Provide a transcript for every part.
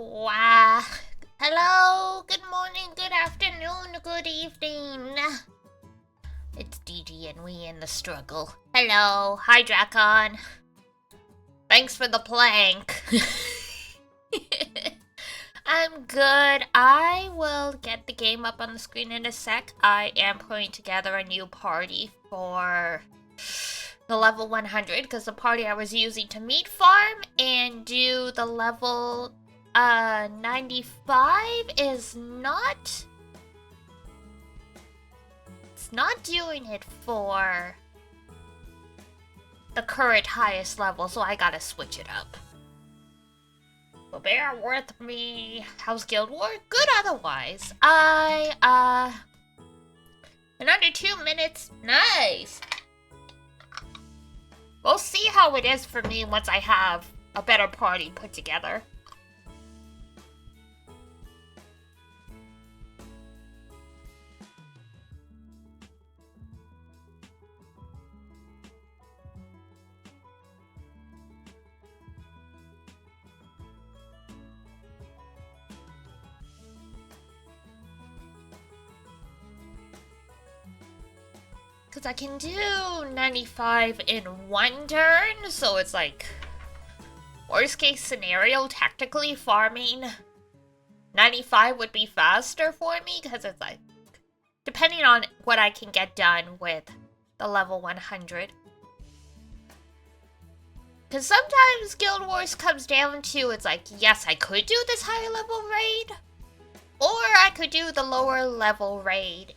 Wow. Hello, good morning, good afternoon, good evening. It's DG and we in the struggle. Hello, hi Drakon. Thanks for the plank. I'm good. I will get the game up on the screen in a sec. I am putting together a new party for the level 100 because the party I was using to meat farm and do the level 95 is not... It's not doing it for the current highest level, so I gotta switch it up. But bear with me. How's Guild War? Good otherwise. In under 2 minutes. Nice! We'll see how it is for me once I have a better party put together. Because I can do 95 in one turn, so it's like... Worst case scenario, technically farming 95 would be faster for me, because it's like... Depending on what I can get done with the level 100. Because sometimes Guild Wars comes down to, it's like, yes, I could do this higher level raid, or I could do the lower level raid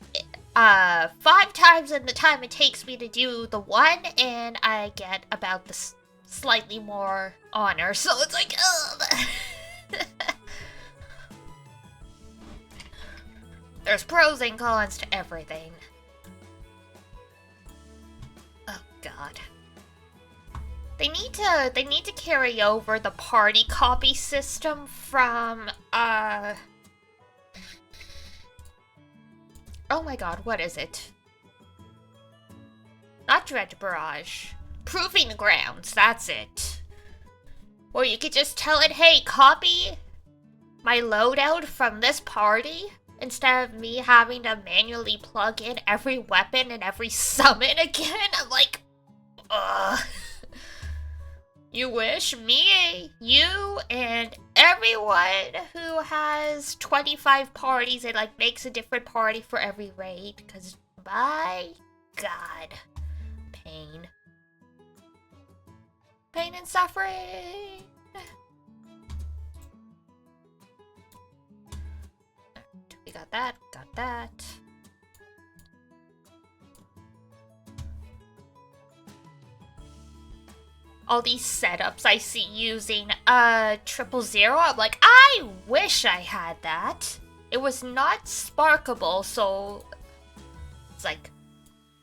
5 times in the time it takes me to do the one, and I get about the slightly more honor, so it's like, ugh. There's pros and cons to everything. Oh god. They need to carry over the party copy system from, oh my god, what is it? Not Dredge Barrage. Proving Grounds, that's it. Where you could just tell it, hey, copy my loadout from this party, instead of me having to manually plug in every weapon and every summon again. I'm like, ugh. You wish me, you, and everyone who has 25 parties and like makes a different party for every raid, because my god, pain. Pain and suffering. We got that, got that. All these setups I see using 000, I'm like, I wish I had that. It was not sparkable, so it's like,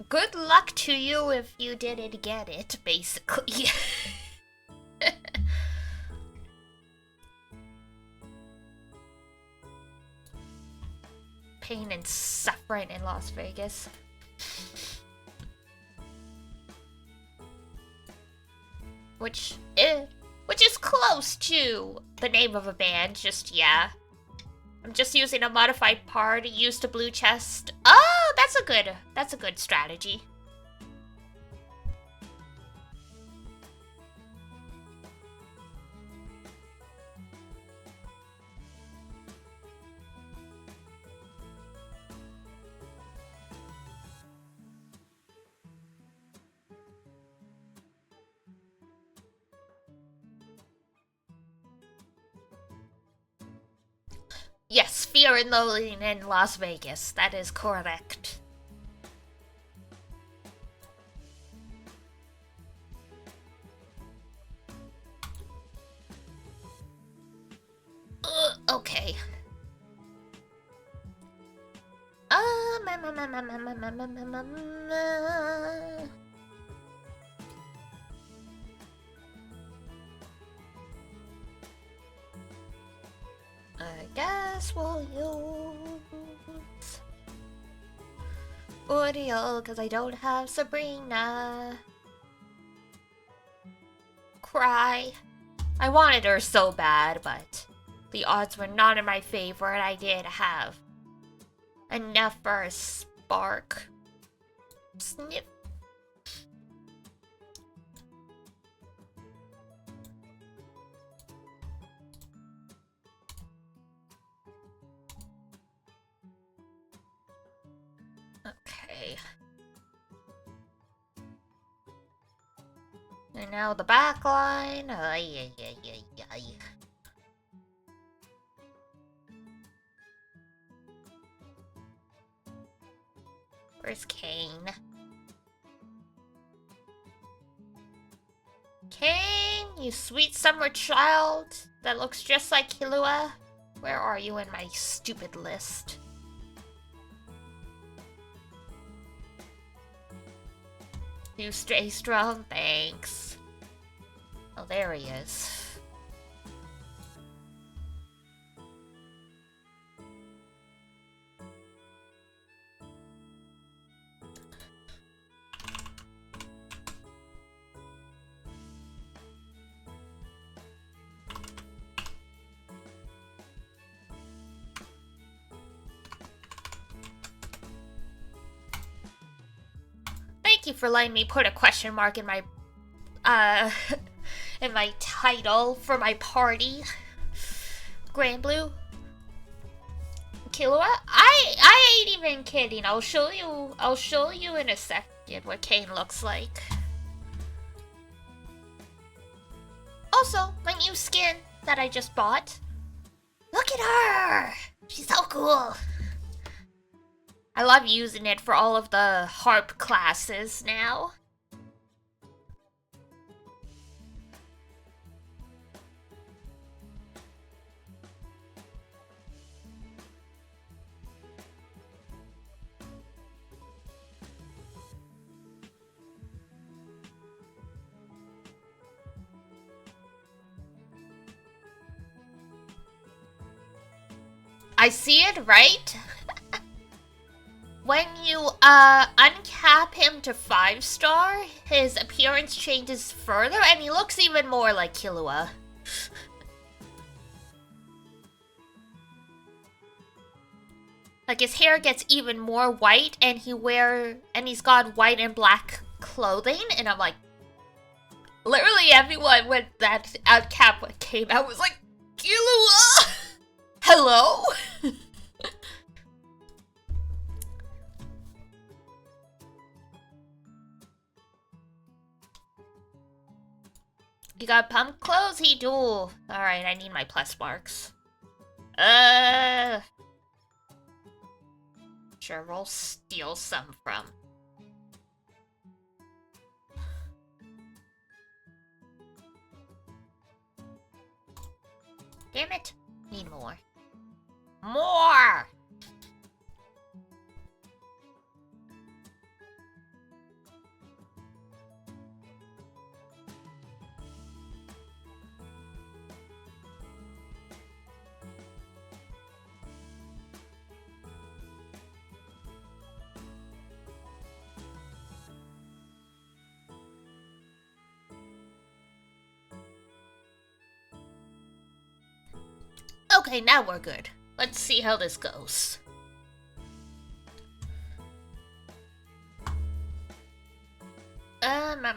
good luck to you if you didn't get it, basically. Pain and suffering in Las Vegas. Which is close to the name of a band, just yeah. I'm just using a modified party used a blue chest. Oh, that's a good strategy. Yes, Fear and Loathing in Las Vegas. That is correct. Okay. I guess we'll use Uriel, because I don't have Sabrina. Cry. I wanted her so bad, but The odds were not in my favor, and I did have enough for a spark. Snip. Okay. And now the back line. Ay, ay, ay, ay, ay. Where's Kane? Kane, you sweet summer child that looks just like Killua. Where are you in my stupid list? You stay strong, thanks. Oh, there he is. Thank you for letting me put a question mark in my, in my title for my party. Granblue. Killua? I ain't even kidding. I'll show you in a second what Kane looks like. Also, my new skin that I just bought. Look at her! She's so cool. I love using it for all of the harp classes now. I see it, right? When you, uncap him to 5-star, his appearance changes further, and he looks even more like Killua. Like, his hair gets even more white, and he's got white and black clothing, and I'm like... Literally everyone when that uncap came out was like, Killua! Hello? You got pump clothes? He do. Alright, I need my plus marks. Sure, we'll steal some from. Damn it. Need more. More! Okay, now we're good. Let's see how this goes. Ma.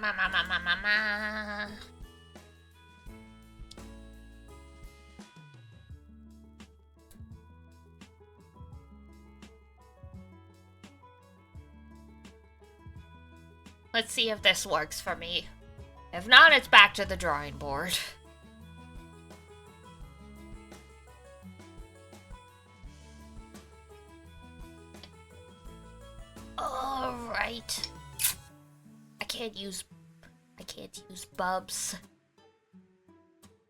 Let's see if this works for me. If not, it's back to the drawing board. Alright. I can't use Bubs.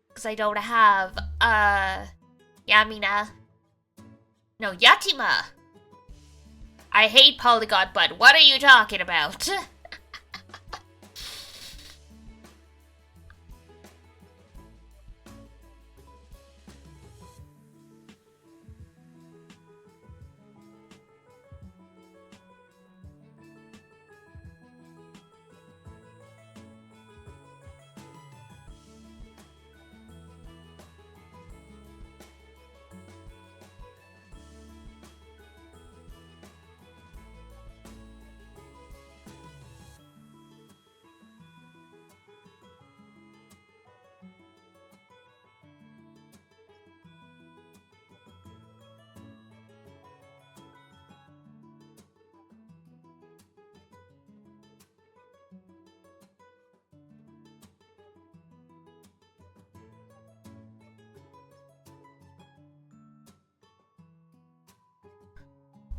Because I don't have, Yamina. No, Yatima! I hate Polygon, but what are you talking about?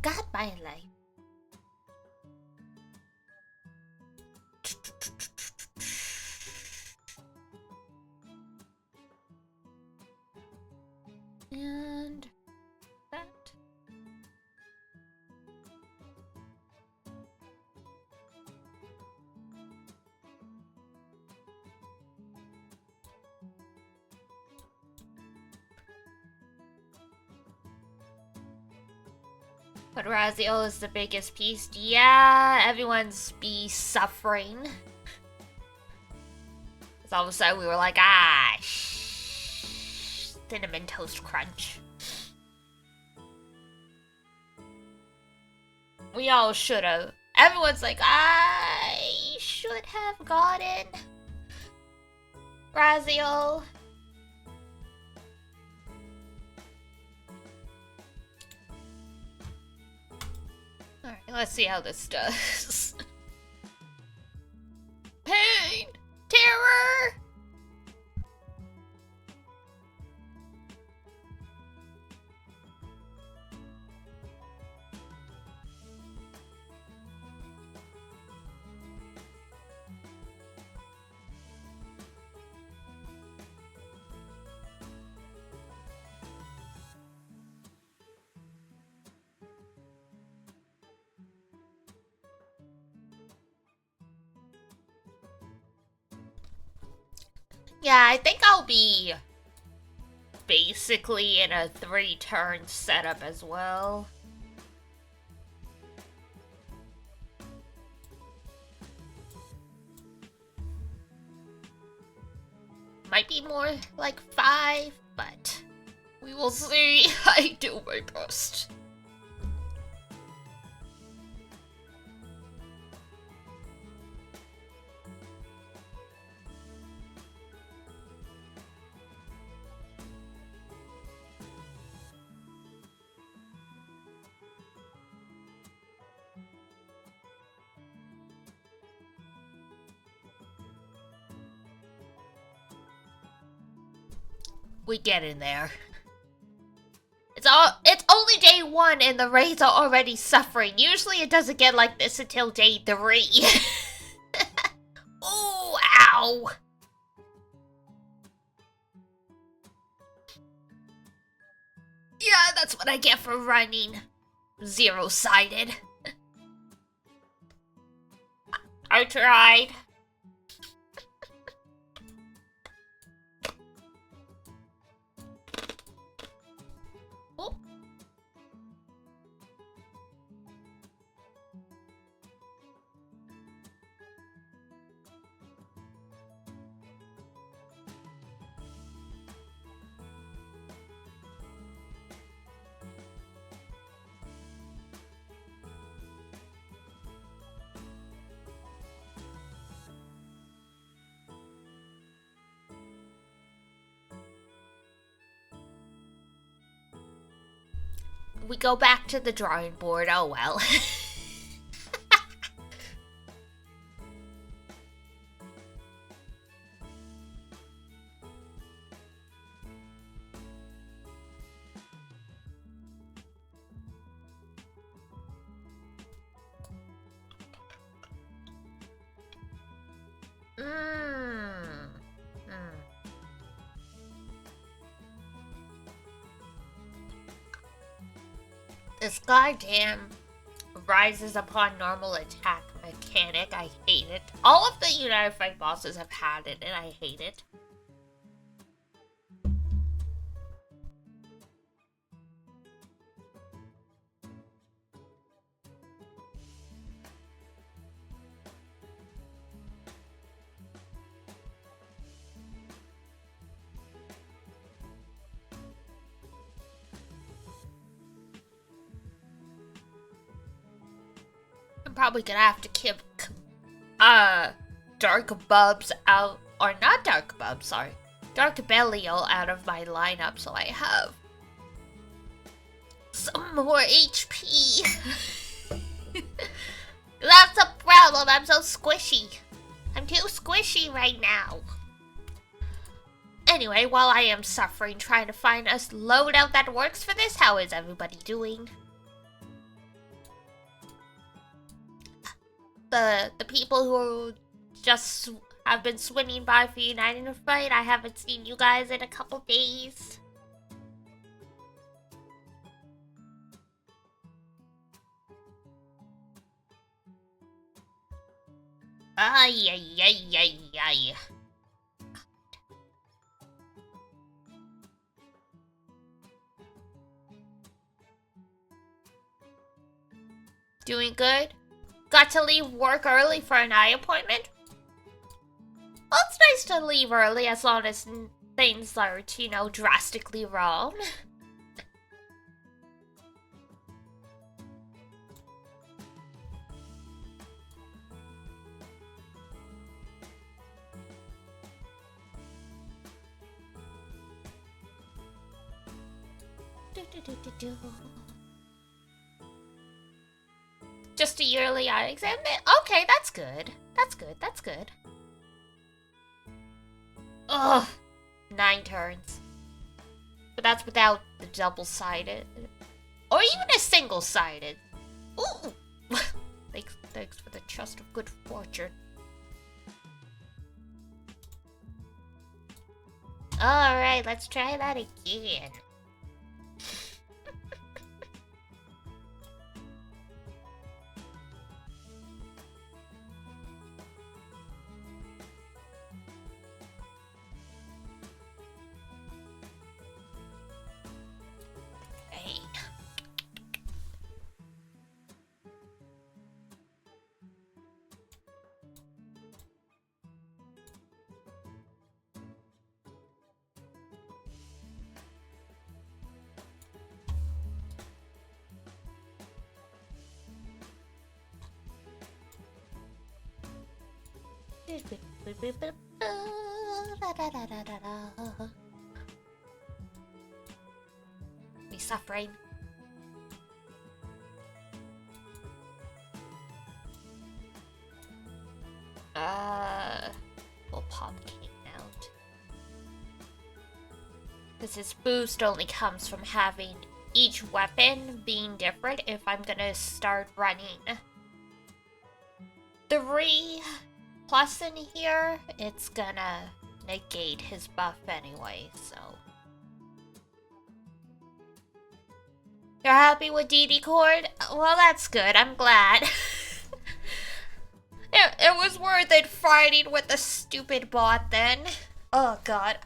God, my life. And that. But Raziel is the biggest piece. Yeah, everyone's be suffering. So all of a sudden we were like, Cinnamon Toast Crunch. We all should have. Everyone's like, I should have gotten Raziel. Alright, let's see how this does. Pain! Terror! Yeah, I think I'll be basically in a 3-turn setup as well. Might be more like 5, but we will see. I do my best. We get in there. It's only day 1 and the raids are already suffering. Usually it doesn't get like this until day 3. Ooh, ow. Yeah, that's what I get for running 0-sided. I tried. We go back to the drawing board, oh well. This goddamn rises upon normal attack mechanic, I hate it. All of the United Fight bosses have had it, and I hate it. Probably gonna have to keep Dark Bubs out, or not Dark Bubs, sorry, Dark Belial out of my lineup so I have some more HP. That's the problem, I'm so squishy. I'm too squishy right now. Anyway, while I am suffering trying to find a loadout that works for this, how is everybody doing? the people who just have been swimming by for United to Fight. I haven't seen you guys in a couple days. Ay, ay, ay, ay, ay. Doing good? Got to leave work early for an eye appointment? Well, it's nice to leave early as long as things aren't, you know, drastically wrong. Just a yearly eye exam? Okay, that's good. That's good, that's good. Ugh, 9 turns. But that's without the double-sided. Or even a single-sided. Ooh! Thanks for the chest of good fortune. Alright, let's try that again. Me suffering. We'll pop King out. Because his boost only comes from having each weapon being different if I'm gonna start running 3 plus in here, it's gonna negate his buff anyway, so. You're happy with DD Cord? Well, that's good, I'm glad. It was worth it fighting with the stupid bot then. Oh god.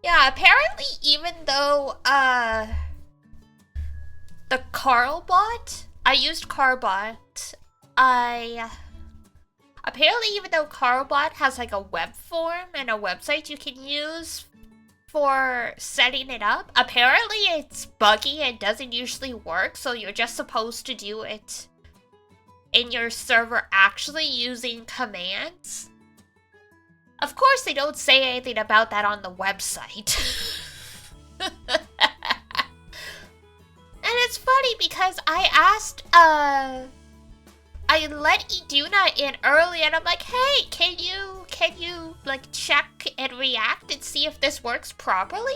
Yeah, apparently even though, the Carl bot, I used Carbot, apparently even though Carbot has like a web form and a website you can use for setting it up, apparently it's buggy and doesn't usually work, so you're just supposed to do it in your server actually using commands. Of course they don't say anything about that on the website. And it's funny because I asked, I let Iduna in early and I'm like, hey, can you like check and react and see if this works properly?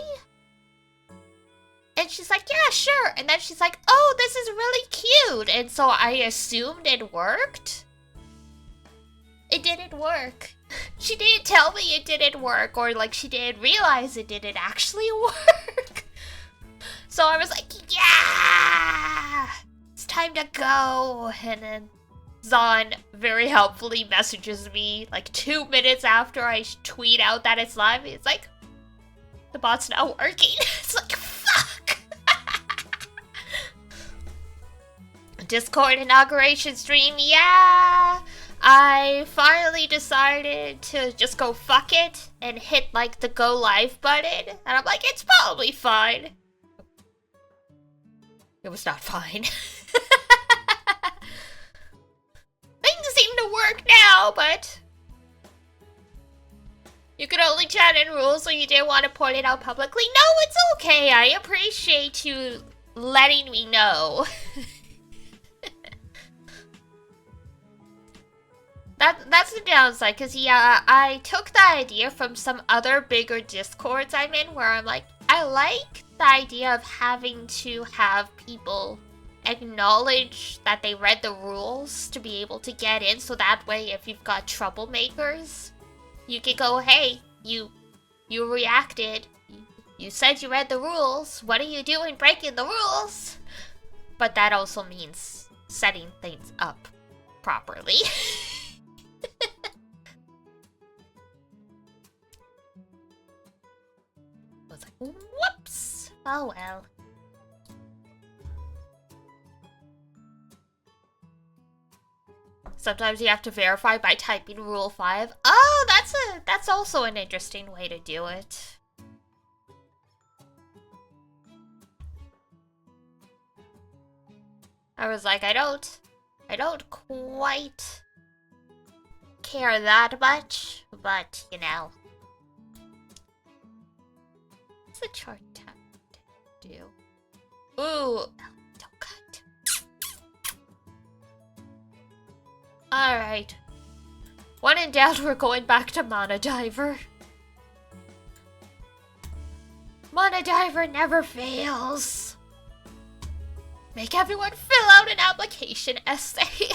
And she's like, yeah, sure. And then she's like, oh, this is really cute. And so I assumed it worked. It didn't work. She didn't tell me it didn't work, or like she didn't realize it didn't actually work. So I was like, yeah, it's time to go. And then Zon very helpfully messages me like 2 minutes after I tweet out that it's live. It's like, the bot's not working. It's like, fuck. Discord inauguration stream, yeah. I finally decided to just go fuck it and hit like the go live button. And I'm like, it's probably fine. It was not fine. Things seem to work now, but you could only chat in rules, so you didn't want to point it out publicly. No, it's okay. I appreciate you letting me know. That's the downside, because yeah, I took the idea from some other bigger Discords I'm in, where I'm like, I like the idea of having to have people acknowledge that they read the rules to be able to get in, so that way if you've got troublemakers, you can go, hey, you reacted. You said you read the rules. What are you doing breaking the rules? But that also means setting things up properly. I was like, whoops. Oh well. Sometimes you have to verify by typing Rule 5. Oh, that's also an interesting way to do it. I was like, I don't quite care that much, but you know. What's the chart tab do? Ooh, don't cut. Alright. When in doubt, we're going back to Mana Diver. Mana Diver never fails. Make everyone fill out an application essay.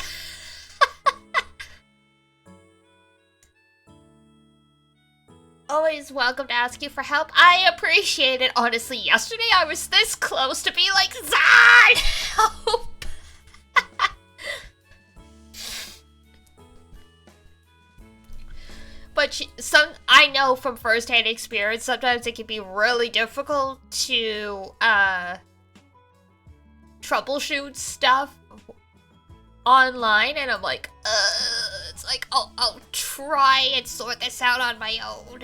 Always welcome to ask you for help. I appreciate it. Honestly, yesterday I was this close to be like, Zard, help. But I know from first-hand experience, sometimes it can be really difficult to troubleshoot stuff online, and I'm like, it's like, I'll try and sort this out on my own.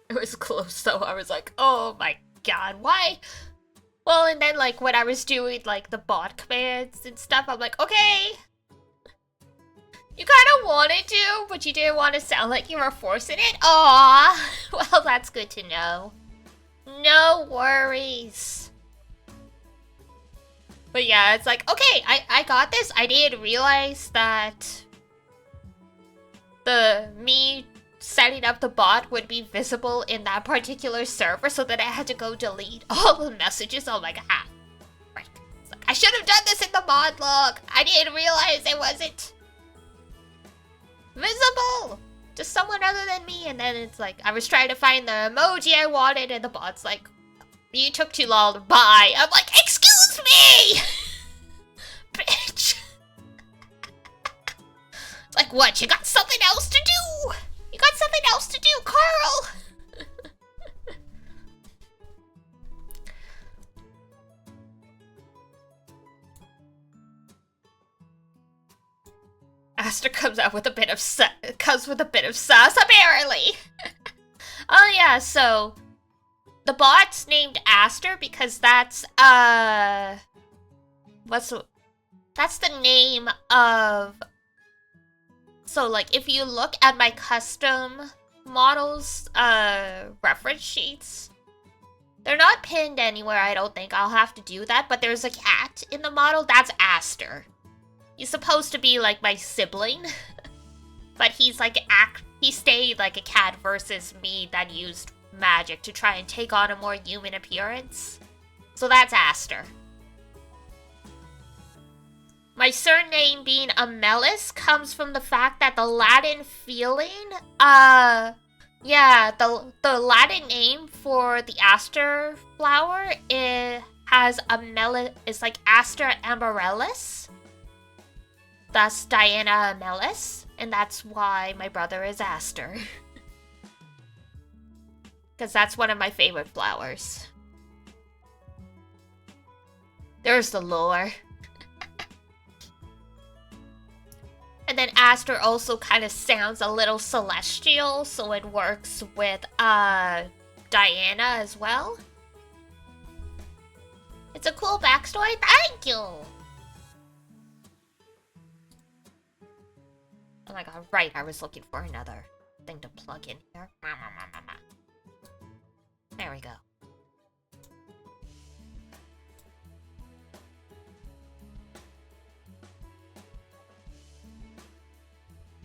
It was close though. I was like, oh my god, why? Well, and then like when I was doing like the bot commands and stuff, I'm like, okay. You kind of wanted to, but you didn't want to sound like you were forcing it? Aww. Well, that's good to know. No worries. But yeah, it's like, okay, I got this. I didn't realize that me setting up the bot would be visible in that particular server, so that I had to go delete all the messages. Oh my god. Right. It's like, I should have done this in the mod log. I didn't realize it wasn't visible to someone other than me, and then it's like I was trying to find the emoji I wanted, and the bot's like, you took too long, bye. I'm like, excuse me! Bitch. It's like, what, you got something else to do? You got something else to do, Carl! Aster comes out with a bit of sass, apparently. Oh yeah, so the bot's named Aster because that's that's the name of. So like if you look at my custom models reference sheets, they're not pinned anywhere. I don't think I'll have to do that, but there's a cat in the model. That's Aster. He's supposed to be like my sibling, but he's like he stayed like a cat versus me that used magic to try and take on a more human appearance. So that's Aster. My surname being Amelis comes from the fact that the Latin feeling, yeah, the Latin name for the aster flower has Amelis, it's like Aster amaryllis. Thus Diana Amelis, and that's why my brother is Aster. Because that's one of my favorite flowers. There's the lore. And then Aster also kind of sounds a little celestial, so it works with Diana as well. It's a cool backstory. Thank you! Oh my god, right, I was looking for another thing to plug in here. There we go.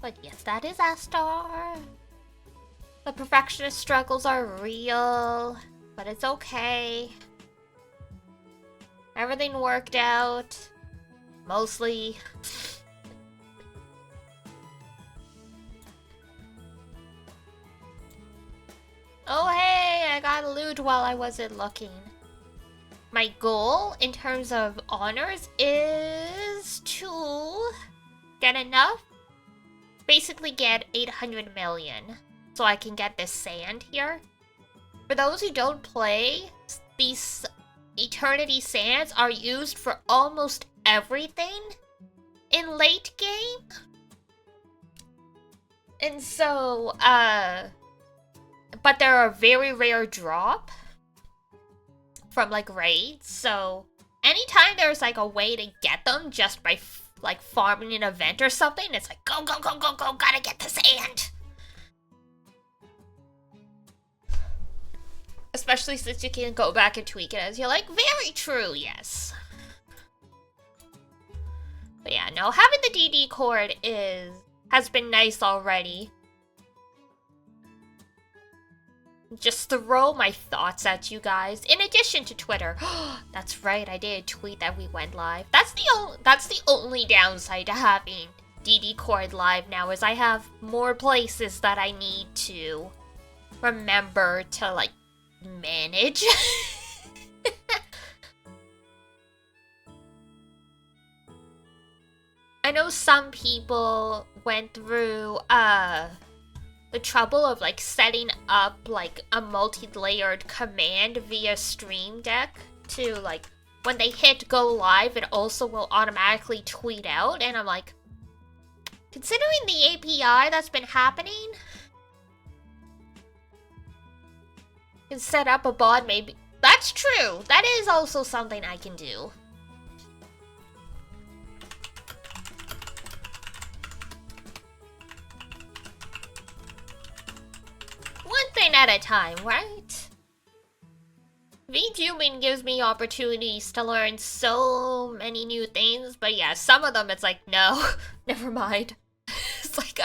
But yes, that is Aster. The perfectionist struggles are real, but it's okay. Everything worked out. Mostly. Oh hey, I got loot while I wasn't looking. My goal in terms of honors is to get enough. Basically get 800 million. So I can get this sand here. For those who don't play, these Eternity Sands are used for almost everything in late game. And so, but they're a very rare drop from like raids, so anytime there's like a way to get them just by like farming an event or something, it's like go, go, go, go, go, gotta get the sand. Especially since you can go back and tweak it as you like. Very true, yes. But yeah, no, having the DD cord has been nice already. Just throw my thoughts at you guys. In addition to Twitter. That's right, I did tweet that we went live. That's the only downside to having DD cord live now, is I have more places that I need to remember to like manage. I know some people went through the trouble of like setting up like a multi-layered command via Stream Deck to like when they hit go live it also will automatically tweet out, and I'm like, considering the API that's been happening, can set up a bot maybe. That's true. That is also something I can do. One thing at a time, right? VTubing gives me opportunities to learn so many new things, but yeah, some of them it's like, no, never mind. It's like,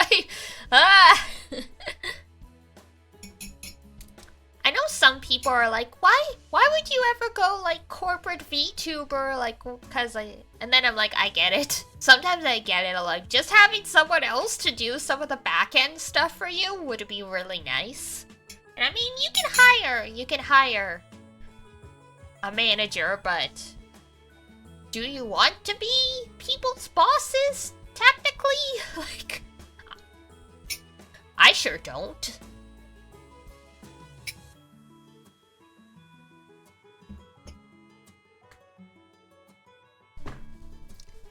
I know some people are like, why would you ever go like corporate VTuber, like, cause and then I'm like, I get it. Sometimes I get it, like, just having someone else to do some of the back-end stuff for you would be really nice. And I mean, you can hire a manager, but do you want to be people's bosses, technically? Like, I sure don't.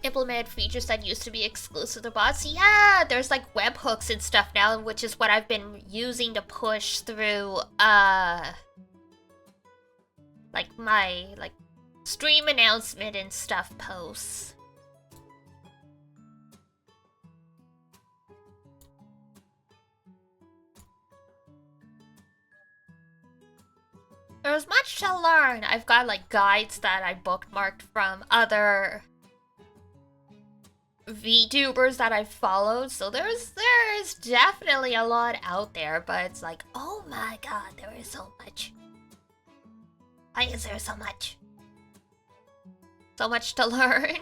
Implement features that used to be exclusive to bots. Yeah, there's like webhooks and stuff now, which is what I've been using to push through like my like stream announcement and stuff posts. There's much to learn. I've got like guides that I bookmarked from other VTubers that I've followed, so there is definitely a lot out there, but it's like, oh my god, there is so much. Why is there so much? So much to learn.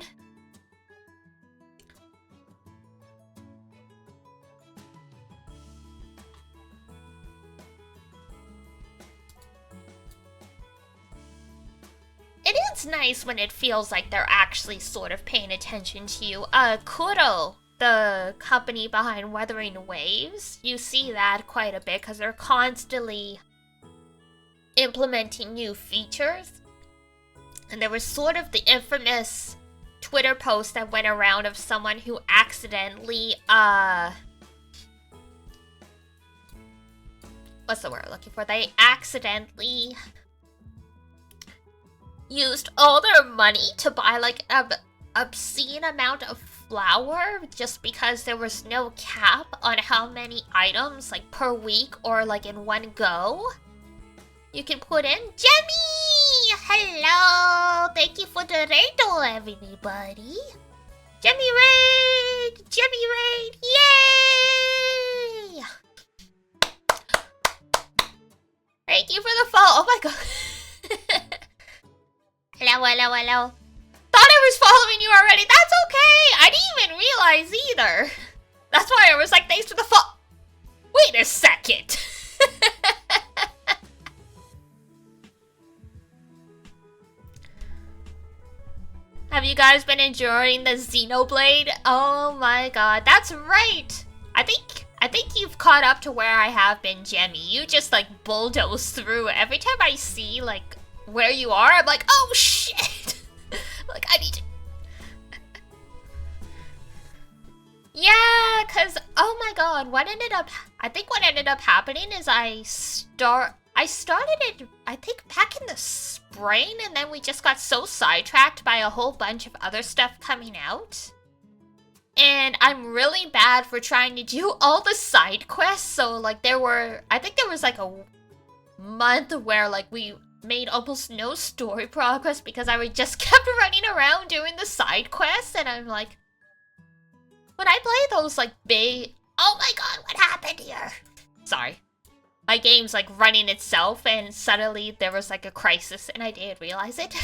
It is nice when it feels like they're actually sort of paying attention to you. Kuro, the company behind Wuthering Waves, you see that quite a bit because they're constantly implementing new features. And there was sort of the infamous Twitter post that went around of someone who accidentally, what's the word I'm looking for? They accidentally used all their money to buy like an obscene amount of flour just because there was no cap on how many items like per week or like in one go you can put in. Jemmy! Hello! Thank you for the raid, everybody! Jemmy raid! Jemmy raid! Yay! Thank you for the follow. Oh my god. Hello, hello, hello. Thought I was following you already. That's okay. I didn't even realize either. That's why I was like, thanks for the follow. Wait a second. Have you guys been enjoying the Xenoblade? Oh my god, that's right. I think you've caught up to where I have been, Jemmy. You just like bulldoze through. Every time I see like where you are, I'm like, oh shit. Like I need to. Yeah, cause oh my god, I think what ended up happening is I started it, I think back in the spring, and then we just got so sidetracked by a whole bunch of other stuff coming out. And I'm really bad for trying to do all the side quests, so like I think there was like a month where like we made almost no story progress because I just kept running around doing the side quests, and I'm like, when I play those like big, oh my god, what happened here? Sorry. My game's like running itself and suddenly there was like a crisis and I didn't realize it.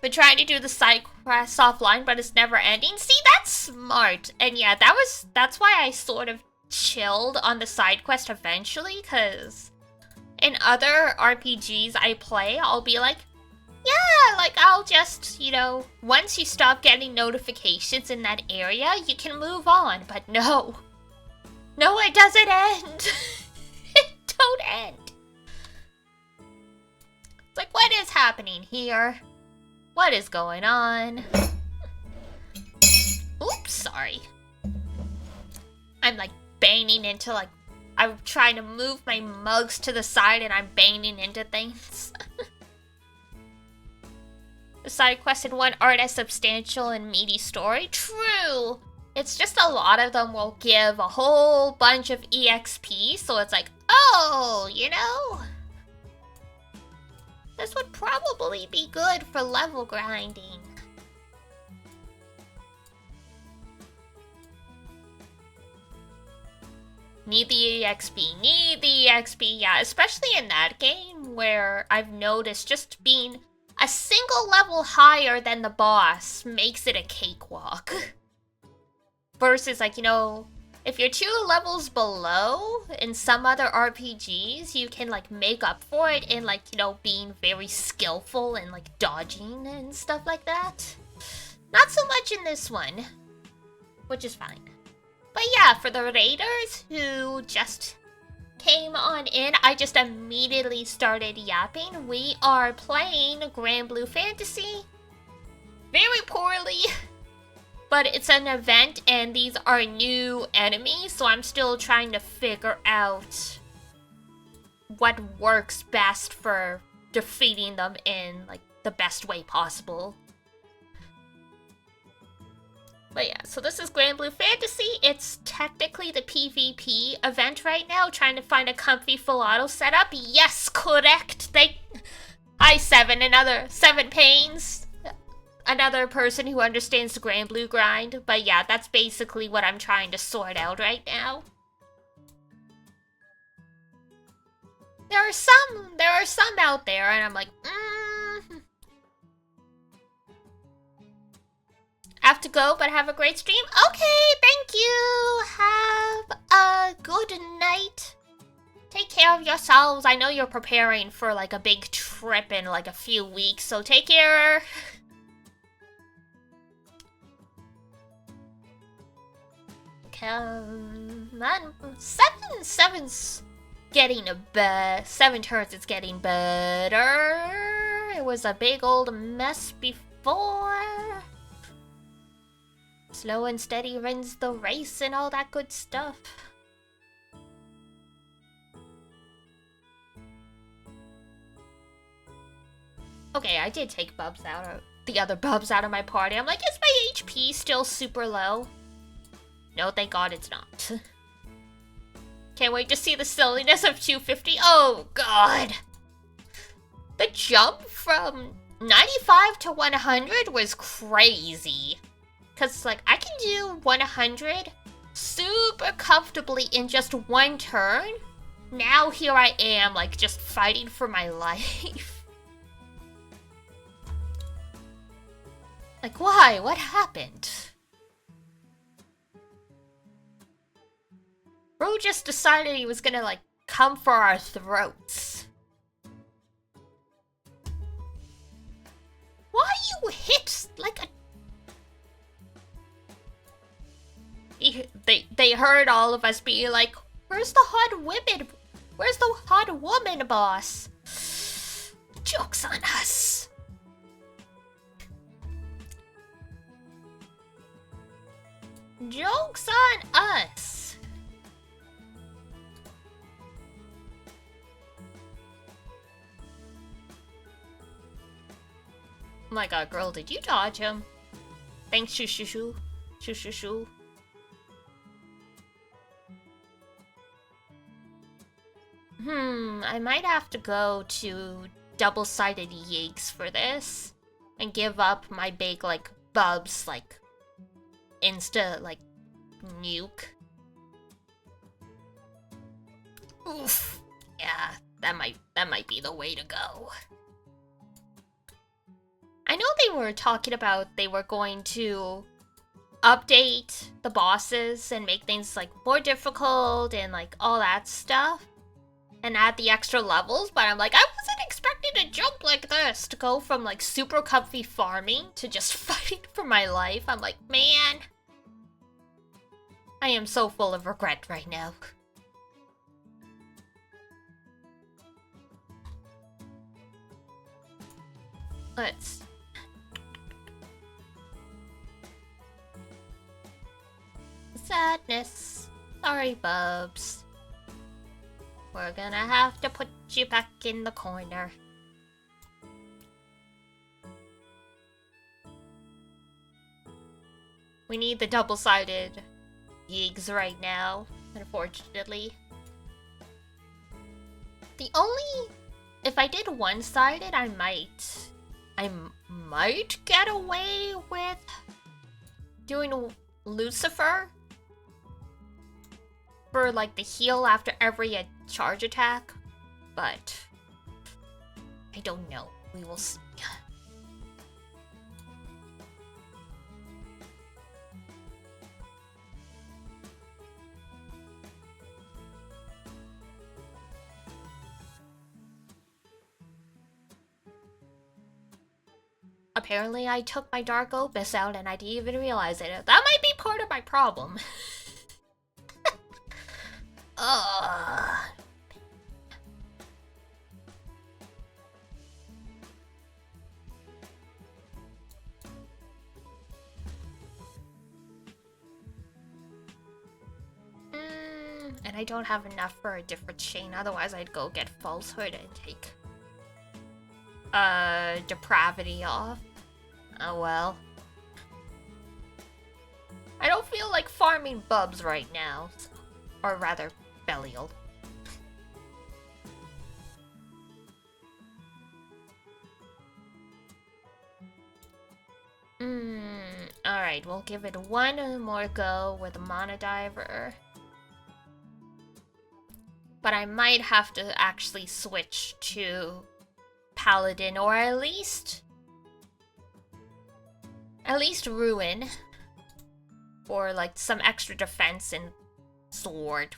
Been trying to do the side quests offline, but it's never ending. See, that's smart. And yeah, that's why I sort of chilled on the side quest eventually, because in other RPGs I play, I'll be like, yeah, like I'll just, you know, once you stop getting notifications in that area, you can move on. But no. No, it doesn't end. It don't end. It's like, what is happening here? What is going on? Oops, sorry. I'm like banging into like, I'm trying to move my mugs to the side and I'm banging into things. The side quests in one aren't as substantial and meaty story. True! It's just a lot of them will give a whole bunch of EXP, so it's like, oh, you know? This would probably be good for level grinding. Need the EXP, yeah, especially in that game where I've noticed just being a single level higher than the boss makes it a cakewalk. Versus, like, you know, if you're 2 levels below in some other RPGs, you can, like, make up for it in, like, you know, being very skillful and, like, dodging and stuff like that. Not so much in this one, which is fine. But yeah, for the raiders who just came on in, I just immediately started yapping. We are playing Granblue Fantasy very poorly, but it's an event and these are new enemies, so I'm still trying to figure out what works best for defeating them in like the best way possible. But yeah, so this is Granblue Fantasy. It's technically the PvP event right now, trying to find a comfy full auto setup. Yes, correct. Hi, Seven, another Seven Pains. Another person who understands the Granblue grind. But yeah, that's basically what I'm trying to sort out right now. There are some out there, and I'm like, have to go, but have a great stream. Okay, thank you. Have a good night. Take care of yourselves. I know you're preparing for like a big trip in like a few weeks, so take care. Come on. Seven's getting better. 7 turns, it's getting better. It was a big old mess before. Slow and steady wins the race and all that good stuff. Okay, I did take Bubs out of the other Bubs out of my party. I'm like, is my HP still super low? No, thank God it's not. Can't wait to see the silliness of 250. Oh, God. The jump from 95 to 100 was crazy. Because, like, I can do 100 super super comfortably in just one turn. Now here I am, like, just fighting for my life. Like, why? What happened? Bro just decided he was gonna, like, come for our throats. Why you hit like a... They heard all of us being like, where's the hot women? Where's the hot woman, boss? Joke's on us. Joke's on us. Oh my god, girl, did you dodge him? Thanks, shoo shoo shoo. Shoo shoo shoo. I might have to go to double-sided Yeeks for this. And give up my big, like, bubs, like, insta, like, nuke. Oof. Yeah, that might be the way to go. I know they were talking about they were going to update the bosses and make things, like, more difficult and, like, all that stuff. And add the extra levels, but I'm like, I wasn't expecting to jump like this. To go from, like, super comfy farming to just fighting for my life. I'm like, man. I am so full of regret right now. Let's... Sadness. Sorry, bubs. We're gonna have to put you back in the corner. We need the double-sided Yeeks right now, unfortunately. The only... If I did one-sided, I might get away with doing Lucifer for, like, the heal after every charge attack, but I don't know. We will see. Apparently, I took my Dark Opus out and I didn't even realize it. That might be part of my problem. And I don't have enough for a different chain, otherwise I'd go get Falsehood and take Depravity off. Oh well. I don't feel like farming bubs right now. Or rather, Belial. Alright, we'll give it one more go with the Monodiver. But I might have to actually switch to Paladin, or at least Ruin. Or like some extra defense and Sword.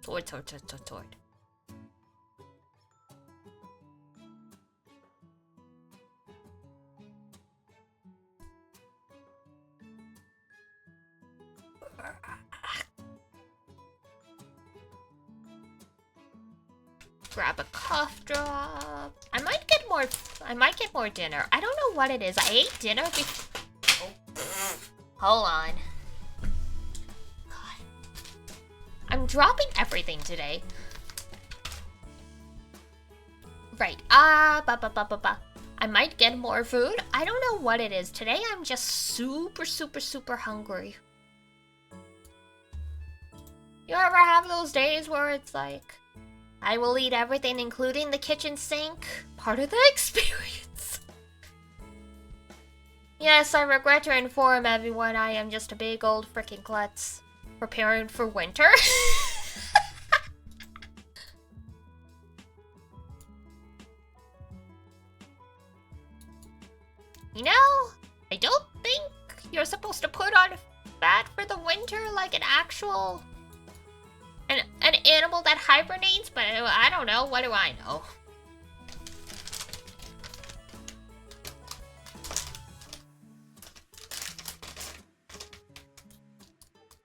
Sword. Grab a cough drop. I might get more dinner. I don't know what it is. I ate dinner before. Oh. Hold on. God. I'm dropping everything today. Right. I might get more food. I don't know what it is. Today I'm just super hungry. You ever have those days where it's like, I will eat everything, including the kitchen sink? Part of the experience. Yes, I regret to inform everyone I am just a big old freaking klutz. Preparing for winter. You know, I don't think you're supposed to put on fat for the winter like an actual... An animal that hibernates, but I don't know. What do I know?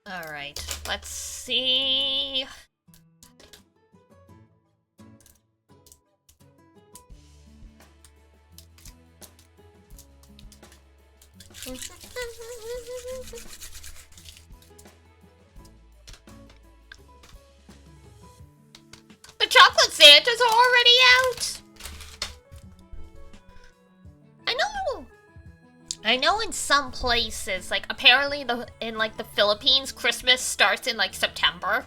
Alright, let's see... The chocolate Santas are already out! I know in some places, like apparently in like the Philippines, Christmas starts in like September.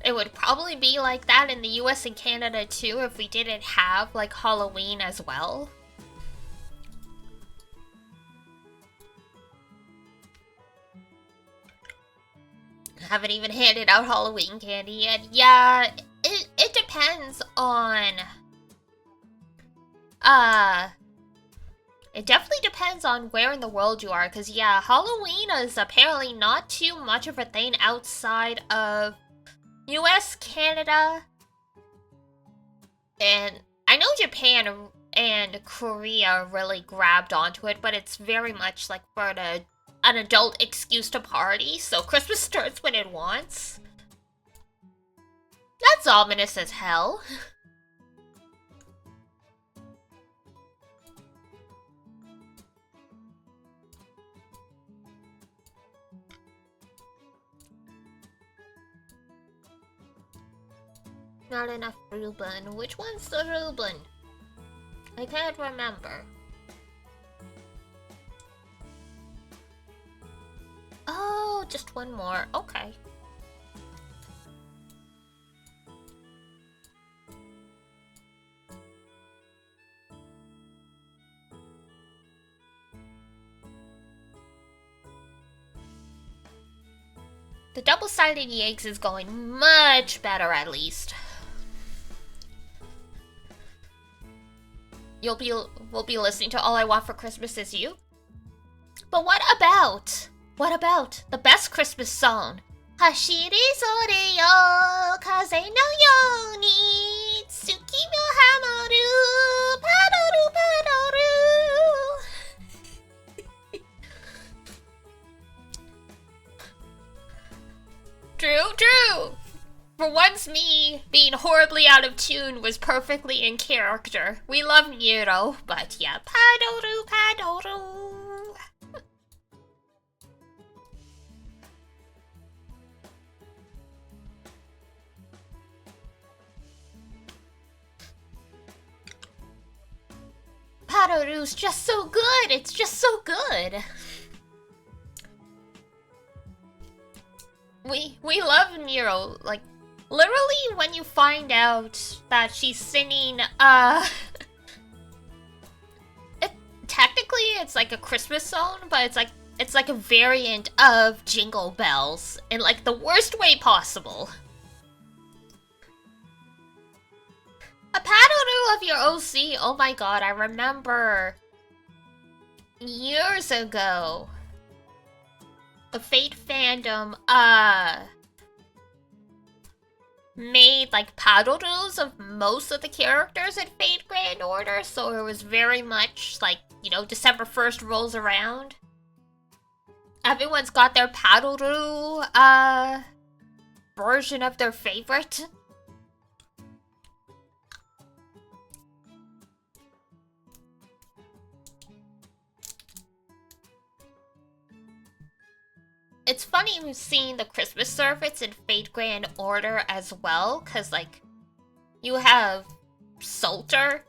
It would probably be like that in the US and Canada too if we didn't have like Halloween as well. Haven't even handed out Halloween candy yet. Yeah, it depends on... It definitely depends on where in the world you are, because yeah, Halloween is apparently not too much of a thing outside of US, Canada, and I know Japan and Korea really grabbed onto it, but it's very much like for an adult excuse to party, so Christmas starts when it wants. That's ominous as hell. Not enough Reuben. Which one's the Reuben? I can't remember. Oh, just one more. Okay. The double-sided eggs is going much better, at least. We'll be listening to All I Want for Christmas Is You. But what about the best Christmas song? Hashiri sore yo, kaze no yo ni, tsuki no hamaru, padoru padoru. True. For once, me being horribly out of tune was perfectly in character. We love Nero, but yeah, padoru. Padoru's just so good. It's just so good. We love Nero. Like, literally when you find out that she's singing, technically it's like a Christmas song, but it's like a variant of Jingle Bells in like the worst way possible. A paddle of your OC. Oh my god, I remember years ago the Fate fandom made like paddles of most of the characters in Fate Grand Order, so it was very much like, you know, December 1st rolls around. Everyone's got their paddle version of their favorite. It's funny seeing the Christmas service in Fate Grand Order as well, because, like, you have Salter,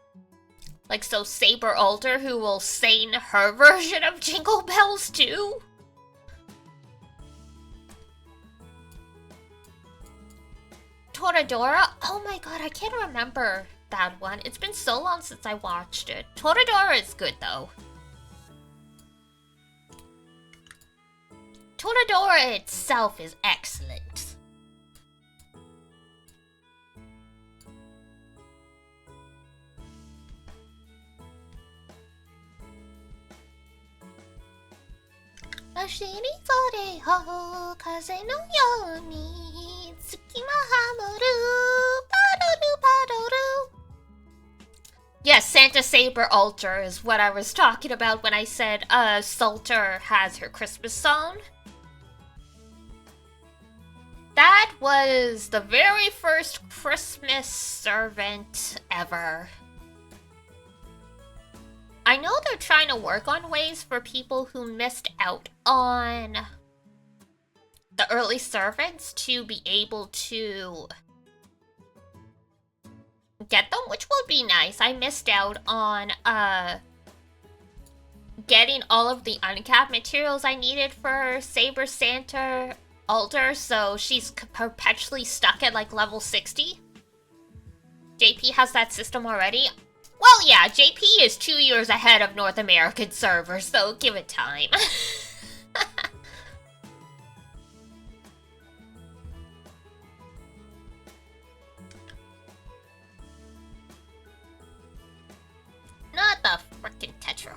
like, so Saber Alter, who will sing her version of Jingle Bells too. Toradora? Oh my god, I can't remember that one. It's been so long since I watched it. Toradora is good though. Toradora itself is excellent. Yes, Santa Saber Altar is what I was talking about when I said Salter has her Christmas song. That was the very first Christmas servant ever. I know they're trying to work on ways for people who missed out on the early servants to be able to get them, which would be nice. I missed out on getting all of the uncapped materials I needed for Saber Santa Altar, so she's perpetually stuck at like level 60. JP has that system already. Well, yeah, JP is 2 years ahead of North American servers, so give it time. Not the frickin' Tetra.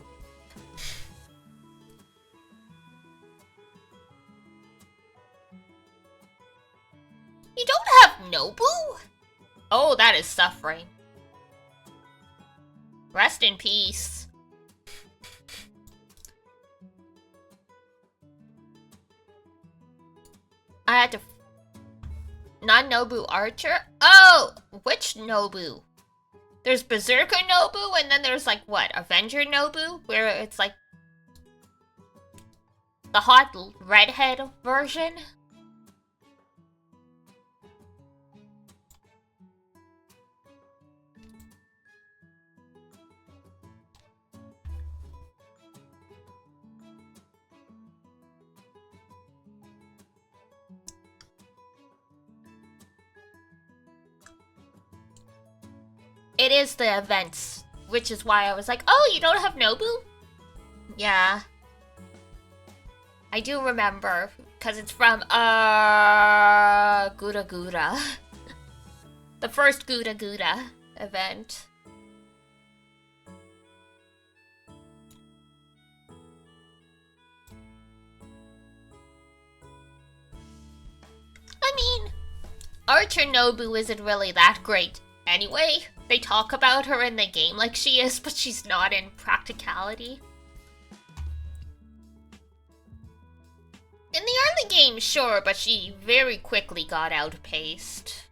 You don't have Nobu? Oh, that is suffering. Rest in peace. I had to... Non-Nobu Archer? Oh! Which Nobu? There's Berserker Nobu, and then there's like, what? Avenger Nobu? Where it's like... the hot redhead version? It is the events, which is why I was like, oh, you don't have Nobu? Yeah. I do remember, because it's from, Gura Gura. The first Gura Gura event. I mean, Archer Nobu isn't really that great anyway. They talk about her in the game like she is, but she's not in practicality. In the early game, sure, but she very quickly got outpaced.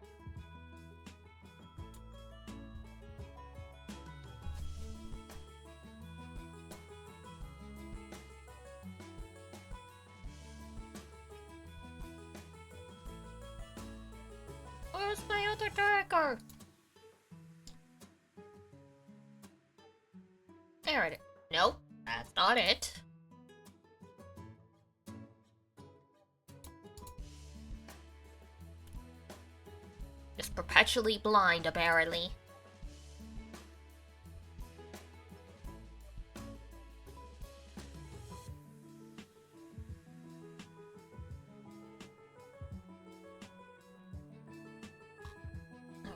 Where's my other dagger? There it is. Nope, that's not it. Just perpetually blind, apparently.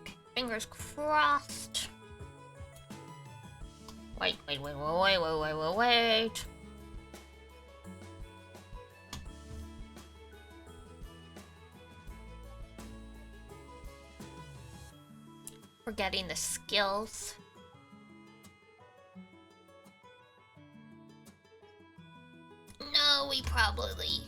Okay, fingers crossed. Wait. Forgetting the skills. No, we probably.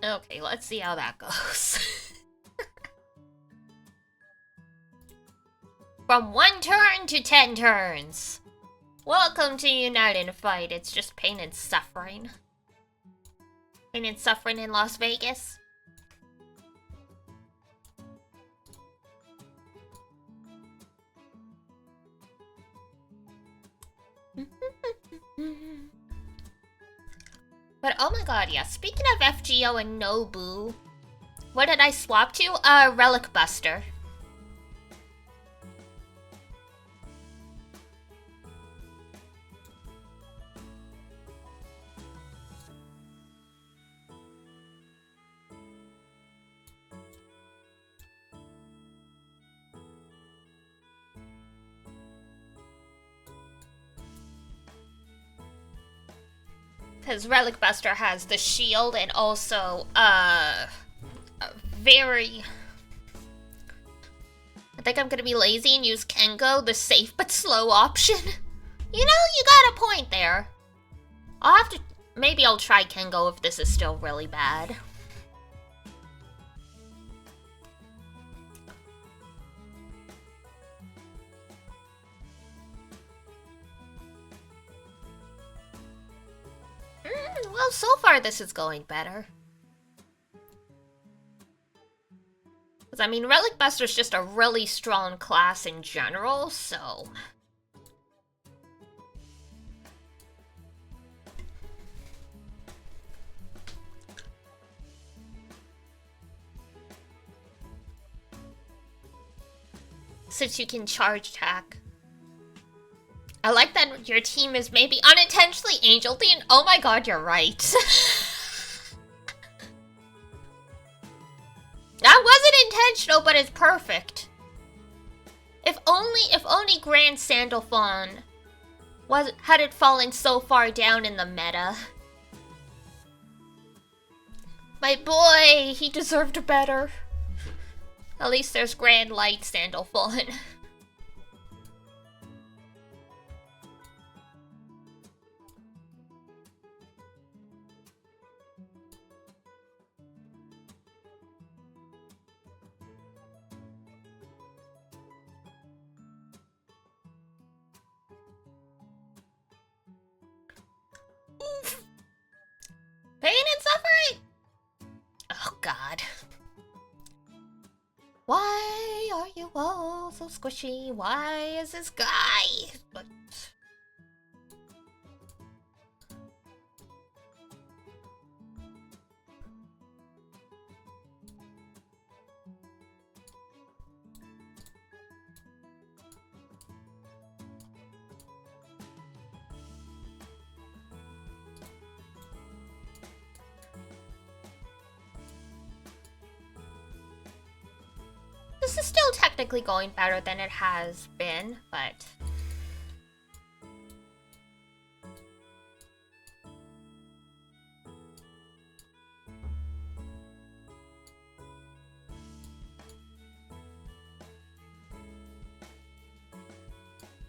Okay, let's see how that goes. From 1 turn to 10 turns. Welcome to Unite and Fight. It's just pain and suffering. Pain and suffering in Las Vegas. But oh my god, yeah. Speaking of FGO and Nobu, what did I swap to? Relic Buster. Because Relic Buster has the shield and also, very... I think I'm gonna be lazy and use Kengo, the safe but slow option. You know, you got a point there. I'll have to... Maybe I'll try Kengo if this is still really bad. Well, so far this is going better. Because, I mean, Relic Buster's just a really strong class in general, so... Since you can charge attack. I like that your team is maybe unintentionally Angel themed. Oh my god, you're right. That wasn't intentional, but it's perfect. If only Grand Sandalphon hadn't fallen so far down in the meta. My boy, he deserved better. At least there's Grand Light Sandalphon. Oof. Pain and suffering! Oh god. Why are you all so squishy? Why is this guy? But... This is still technically going better than it has been, but...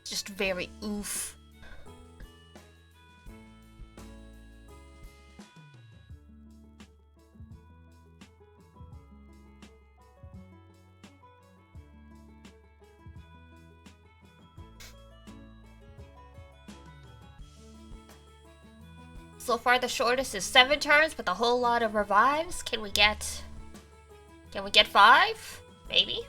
Just very oof. So far the shortest is 7 turns with a whole lot of revives. Can we get 5? Maybe?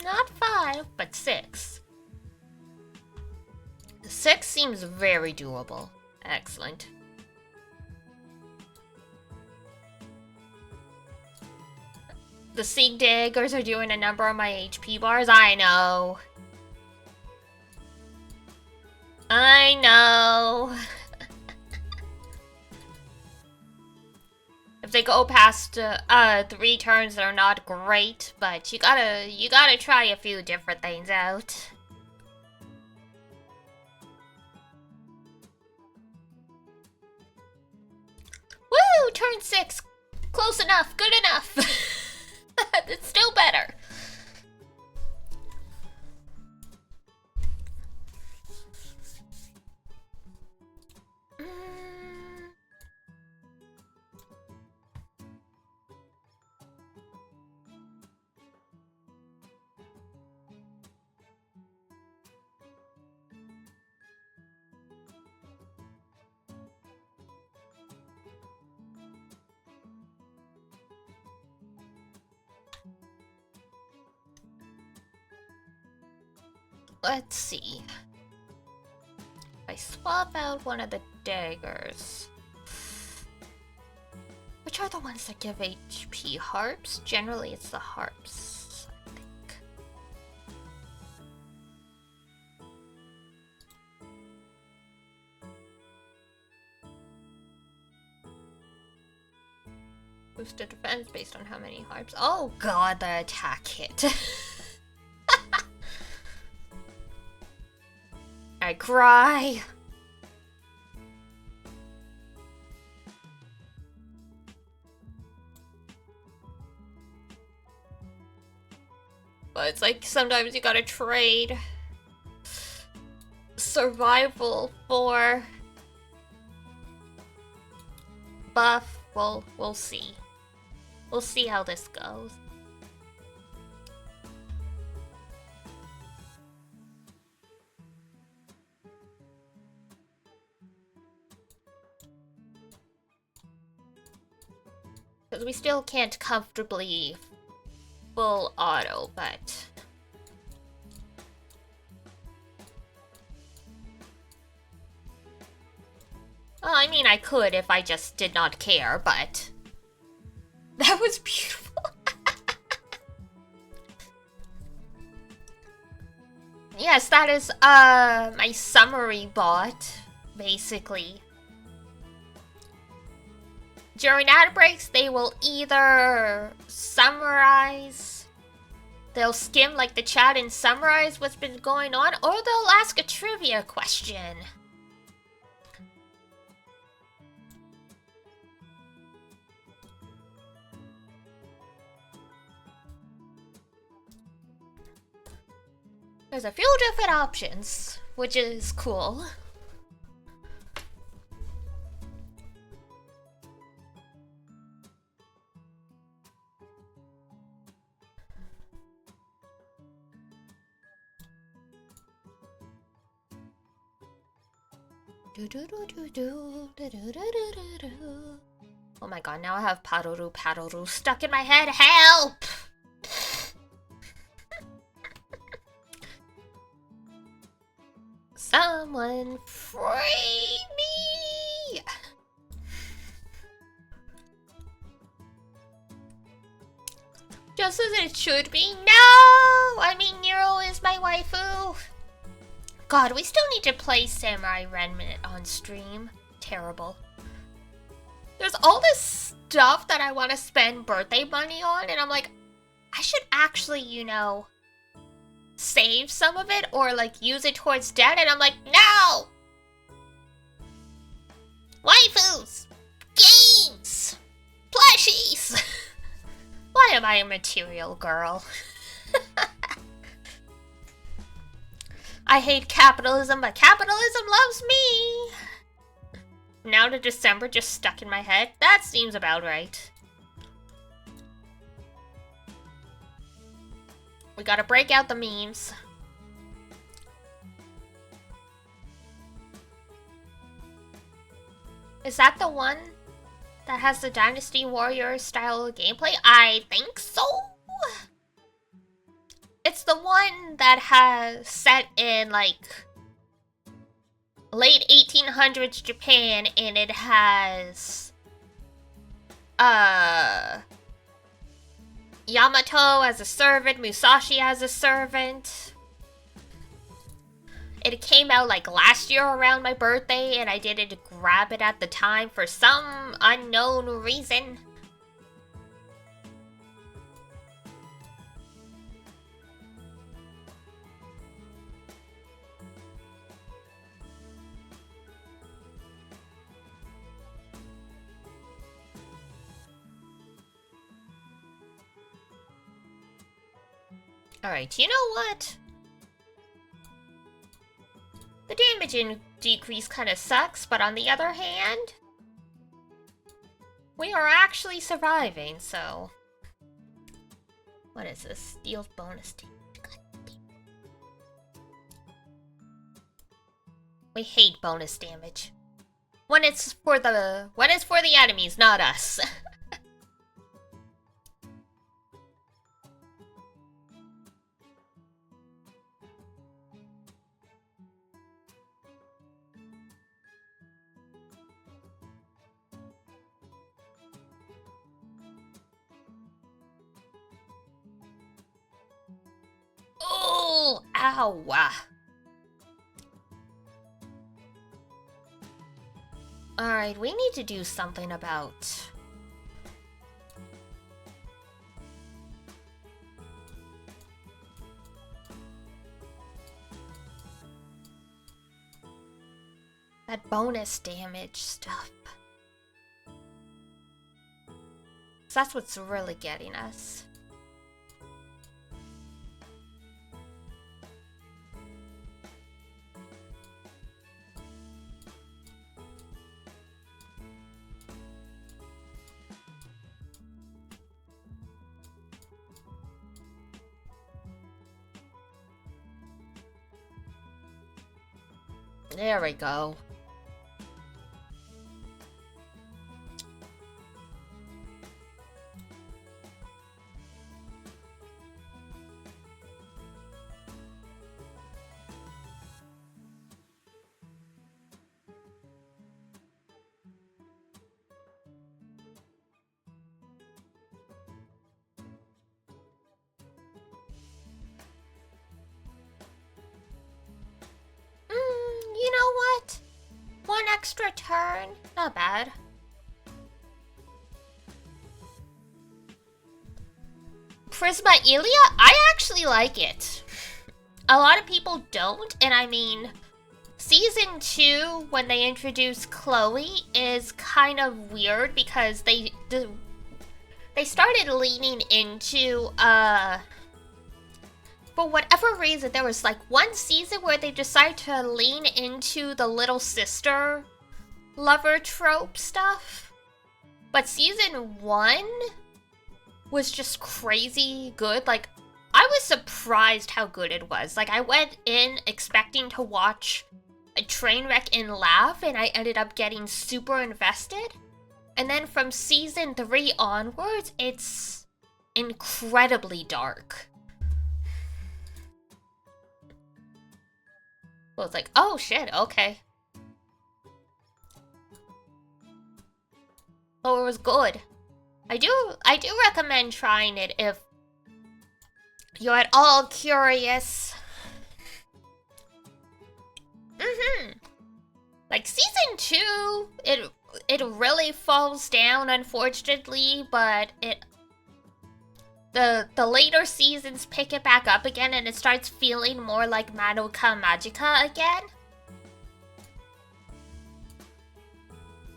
Not 5, but 6. 6 seems very doable. Excellent. The Seek Daggers are doing a number on my HP bars. I know. I know. If they go past 3 turns, they're not great, but you gotta try a few different things out. Woo! Turn 6. Close enough. Good enough. It's still better. Let's see. I swap out one of the daggers. Which are the ones that give HP? Harps? Generally, it's the harps, I think. Boosted defense based on how many harps. Oh god, the attack hit. I cry. But it's like sometimes you gotta trade survival for buff. We'll see. We'll see how this goes. Because we still can't comfortably full auto, but... Well, I mean, I could if I just did not care, but... That was beautiful. Yes, that is, my summary bot, basically. During ad breaks, they will either summarize, they'll skim like the chat and summarize what's been going on, or they'll ask a trivia question. There's a few different options, which is cool. Oh my god, now I have Paruru stuck in my head. Help! Someone free me! Just as it should be. No! I mean, Nero is my waifu. God, we still need to play Samurai Remnant on stream. Terrible. There's all this stuff that I want to spend birthday money on, and I'm like, I should actually, you know, save some of it or like use it towards debt, and I'm like, no! Waifus! Games! Plushies! Why am I a material girl? I hate capitalism, but capitalism loves me! Now to December just stuck in my head? That seems about right. We gotta break out the memes. Is that the one that has the Dynasty Warrior style of gameplay? I think so. It's the one that has set in like late 1800s Japan, and it has Yamato as a servant, Musashi as a servant. It came out like last year around my birthday, and I didn't grab it at the time for some unknown reason. Alright, you know what? The damage decrease kind of sucks, but on the other hand, we are actually surviving, so... What is this? Deals bonus damage. We hate bonus damage. When it's for the enemies, not us. Ow. Alright, we need to do something about... that bonus damage stuff. So that's what's really getting us. There we go. You know what? One extra turn, not bad. Prisma Ilia? I actually like it. A lot of people don't, and I mean, Season 2, when they introduced Chloe, is kind of weird because they started leaning into, for whatever reason, there was like one season where they decided to lean into the little sister lover trope stuff. But Season 1 was just crazy good. Like, I was surprised how good it was. Like, I went in expecting to watch a train wreck and laugh, and I ended up getting super invested. And then from Season 3 onwards, it's incredibly dark. Well, it's like, oh shit, okay. Oh, it was good. I do recommend trying it if you're at all curious. Like Season 2, it really falls down, unfortunately, but the later seasons pick it back up again, and it starts feeling more like Madoka Magica again.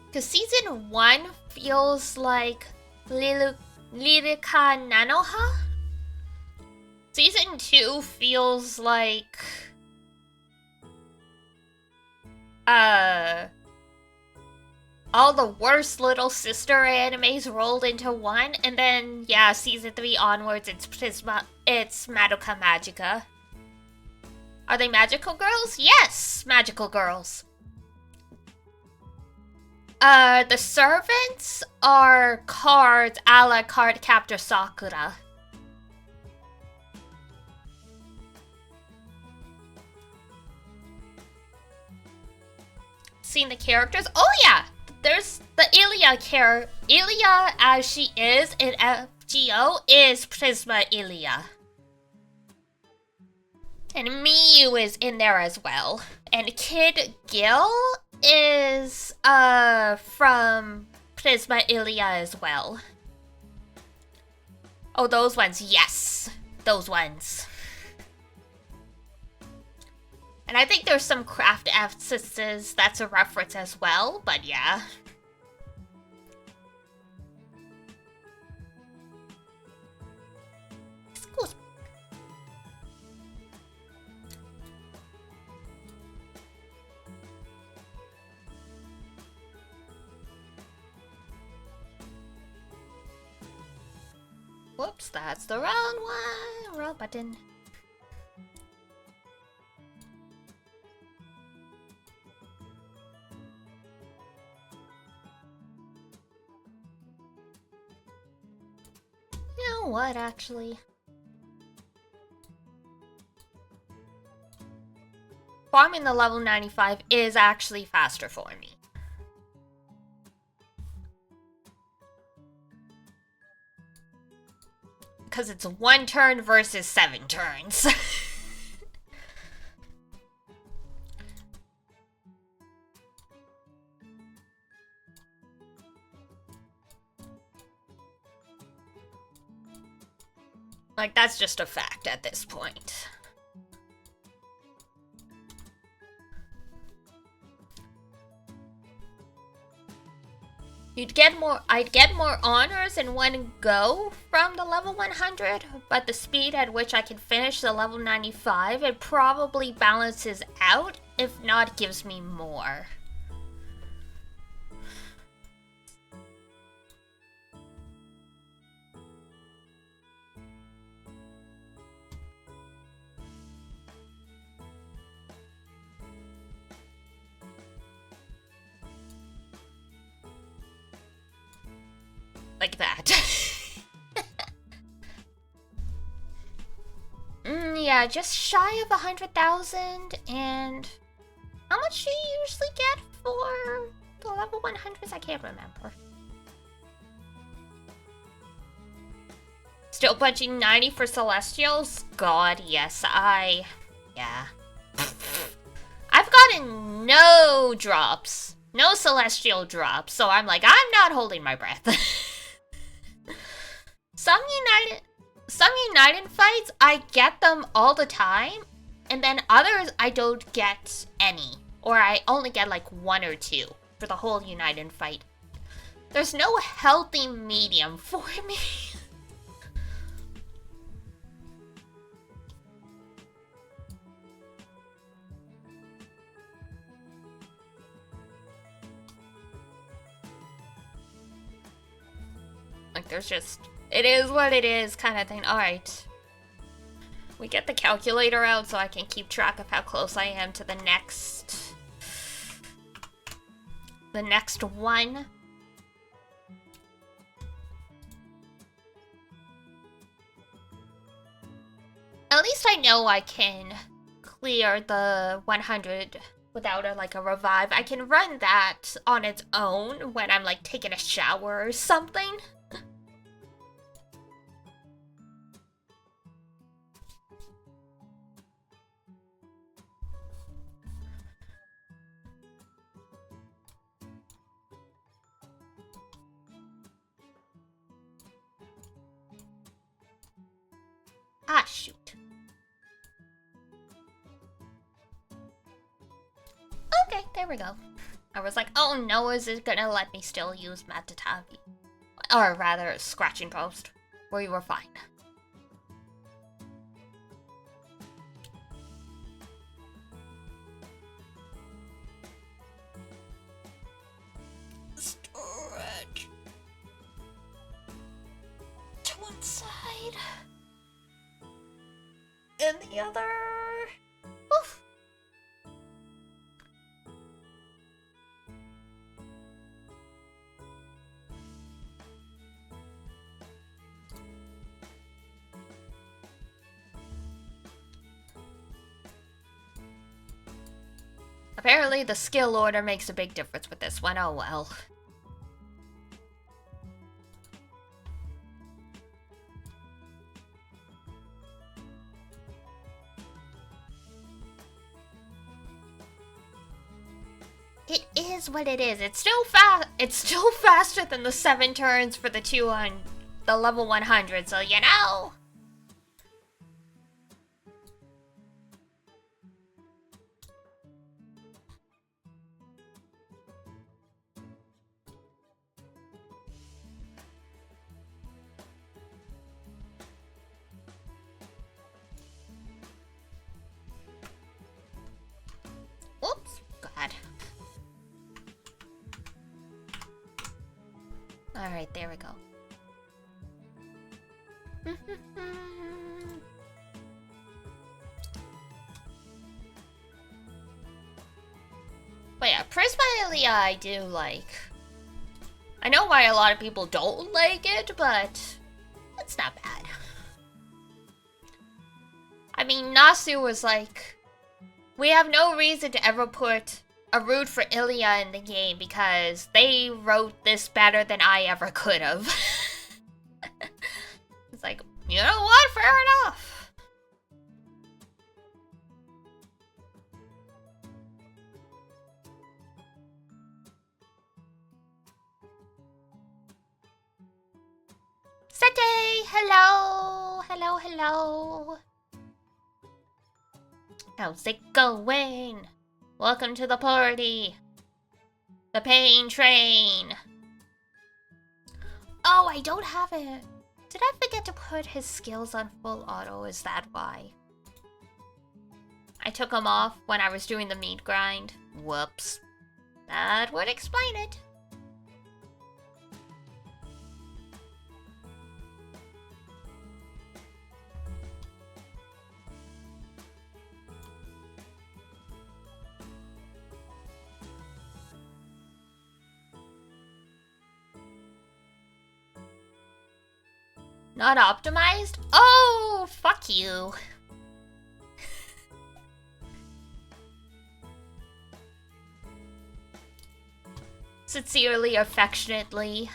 Because Season 1 feels like Lyrica Nanoha. Season 2 feels like... all the worst little sister animes rolled into one, and then, yeah, Season 3 onwards, it's Madoka Magica. Are they magical girls? Yes, magical girls. The servants are cards a la Cardcaptor Sakura. Seen the characters? Oh yeah! There's the Ilia Ilia, as she is in FGO, is Prisma Ilia. And Miyu is in there as well. And Kid Gil is from Prisma Ilia as well. Oh, those ones, yes. Those ones. And I think there's some craft emphasis that's a reference as well, but yeah. Excuse me. Whoops, that's the wrong one. Wrong button. You know what, actually? Farming the level 95 is actually faster for me. Because it's 1 turn versus 7 turns. Like, that's just a fact at this point. I'd get more honors in one go from the level 100, but the speed at which I can finish the level 95, it probably balances out, if not gives me more. Like that. Yeah, just shy of 100,000. And how much do you usually get for the level 100s? I can't remember. Still punching 90 for Celestials? God, yes, yeah. I've gotten no drops. No Celestial drops, so I'm like, I'm not holding my breath. Some United fights, I get them all the time, and then others I don't get any. Or I only get like 1 or 2 for the whole United fight. There's no healthy medium for me. Like, there's just, it is what it is kind of thing. Alright. We get the calculator out so I can keep track of how close I am to the next one. At least I know I can clear the 100 without a revive. I can run that on its own when I'm like taking a shower or something. Ah, shoot. Okay, there we go. I was like, oh no, is it gonna let me still use Matatabi? Or rather, Scratching Post. We were fine. Stretch. To one side. And the other. Oof. Apparently the skill order makes a big difference with this one. Oh well. It is what it is. It's still fast. It's still faster than the 7 turns for the 2 on the level 100, so you know. Whoops. God. Alright, there we go. But yeah, Prisma Ilia I do like. I know why a lot of people don't like it, but it's not bad. I mean, Nasu was like, we have no reason to ever put a root for Ilia in the game because they wrote this better than I ever could have. It's like, you know what? Fair enough. Sete, hello. hello, hello. How's it going? Welcome to the party. The pain train. Oh, I don't have it. Did I forget to put his skills on full auto? Is that why? I took them off when I was doing the meat grind. Whoops. That would explain it. Not optimized? Oh, fuck you. Sincerely, affectionately.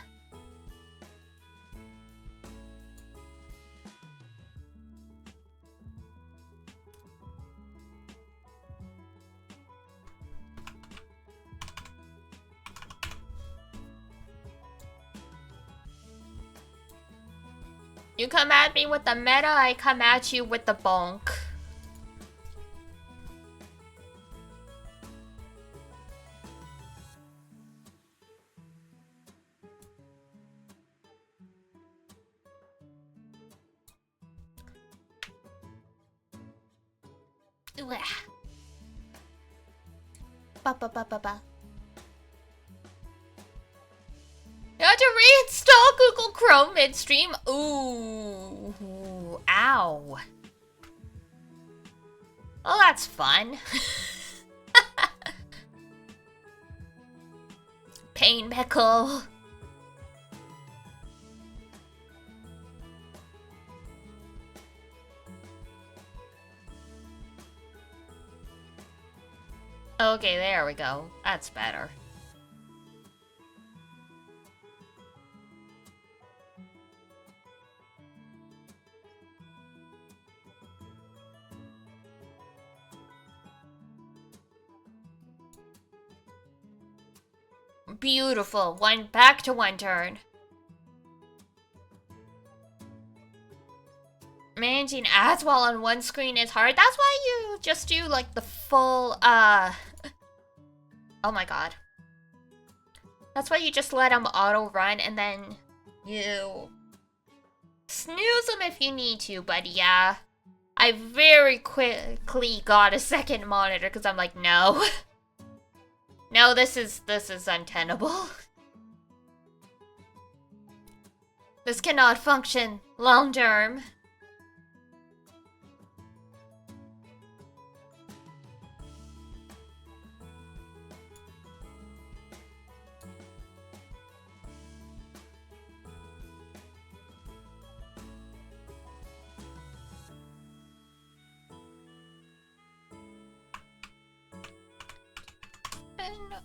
You come at me with the meta, I come at you with the bonk. Ba ba ba ba ba. You had to reinstall Google Chrome midstream? Ooh. Ow. Well, that's fun. Pain pickle. Okay, there we go. That's better. Beautiful. Back to one turn. Managing ads while on one screen is hard. That's why you just do like the full, oh my god. That's why you just let them auto run and then you snooze them if you need to, but yeah. I very quickly got a second monitor because I'm like, no. No, this is untenable. This cannot function long term.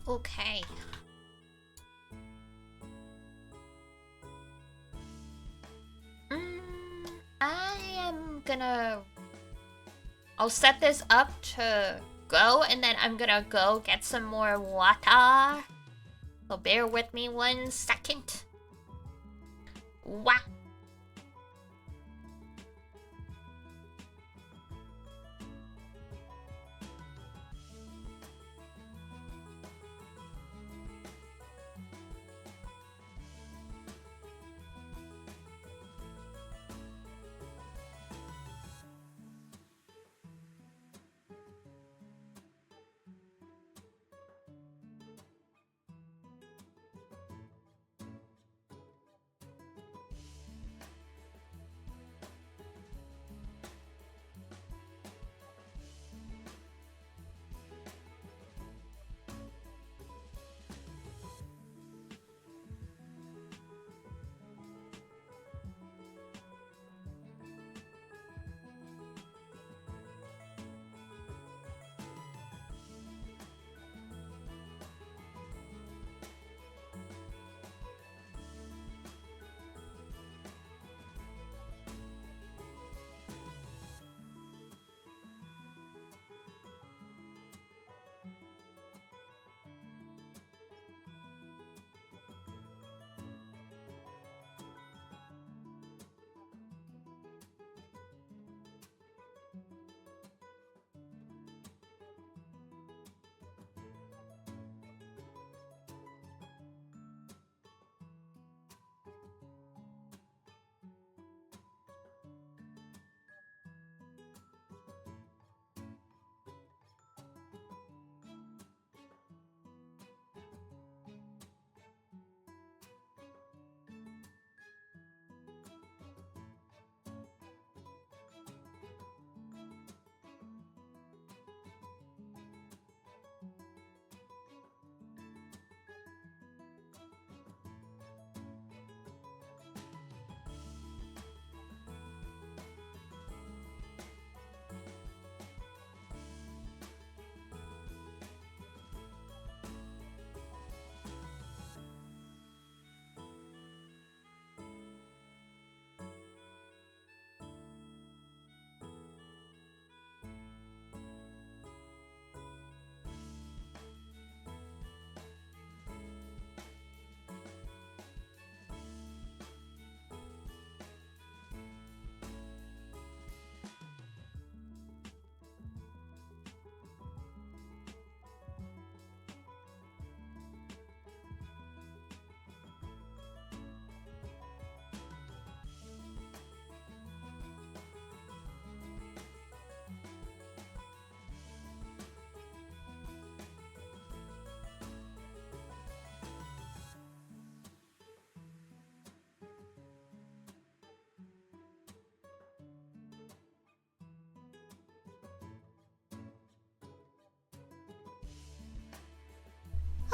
Okay. I am gonna... I'll set this up to go, and then I'm gonna go get some more water. So bear with me 1 second. Wah!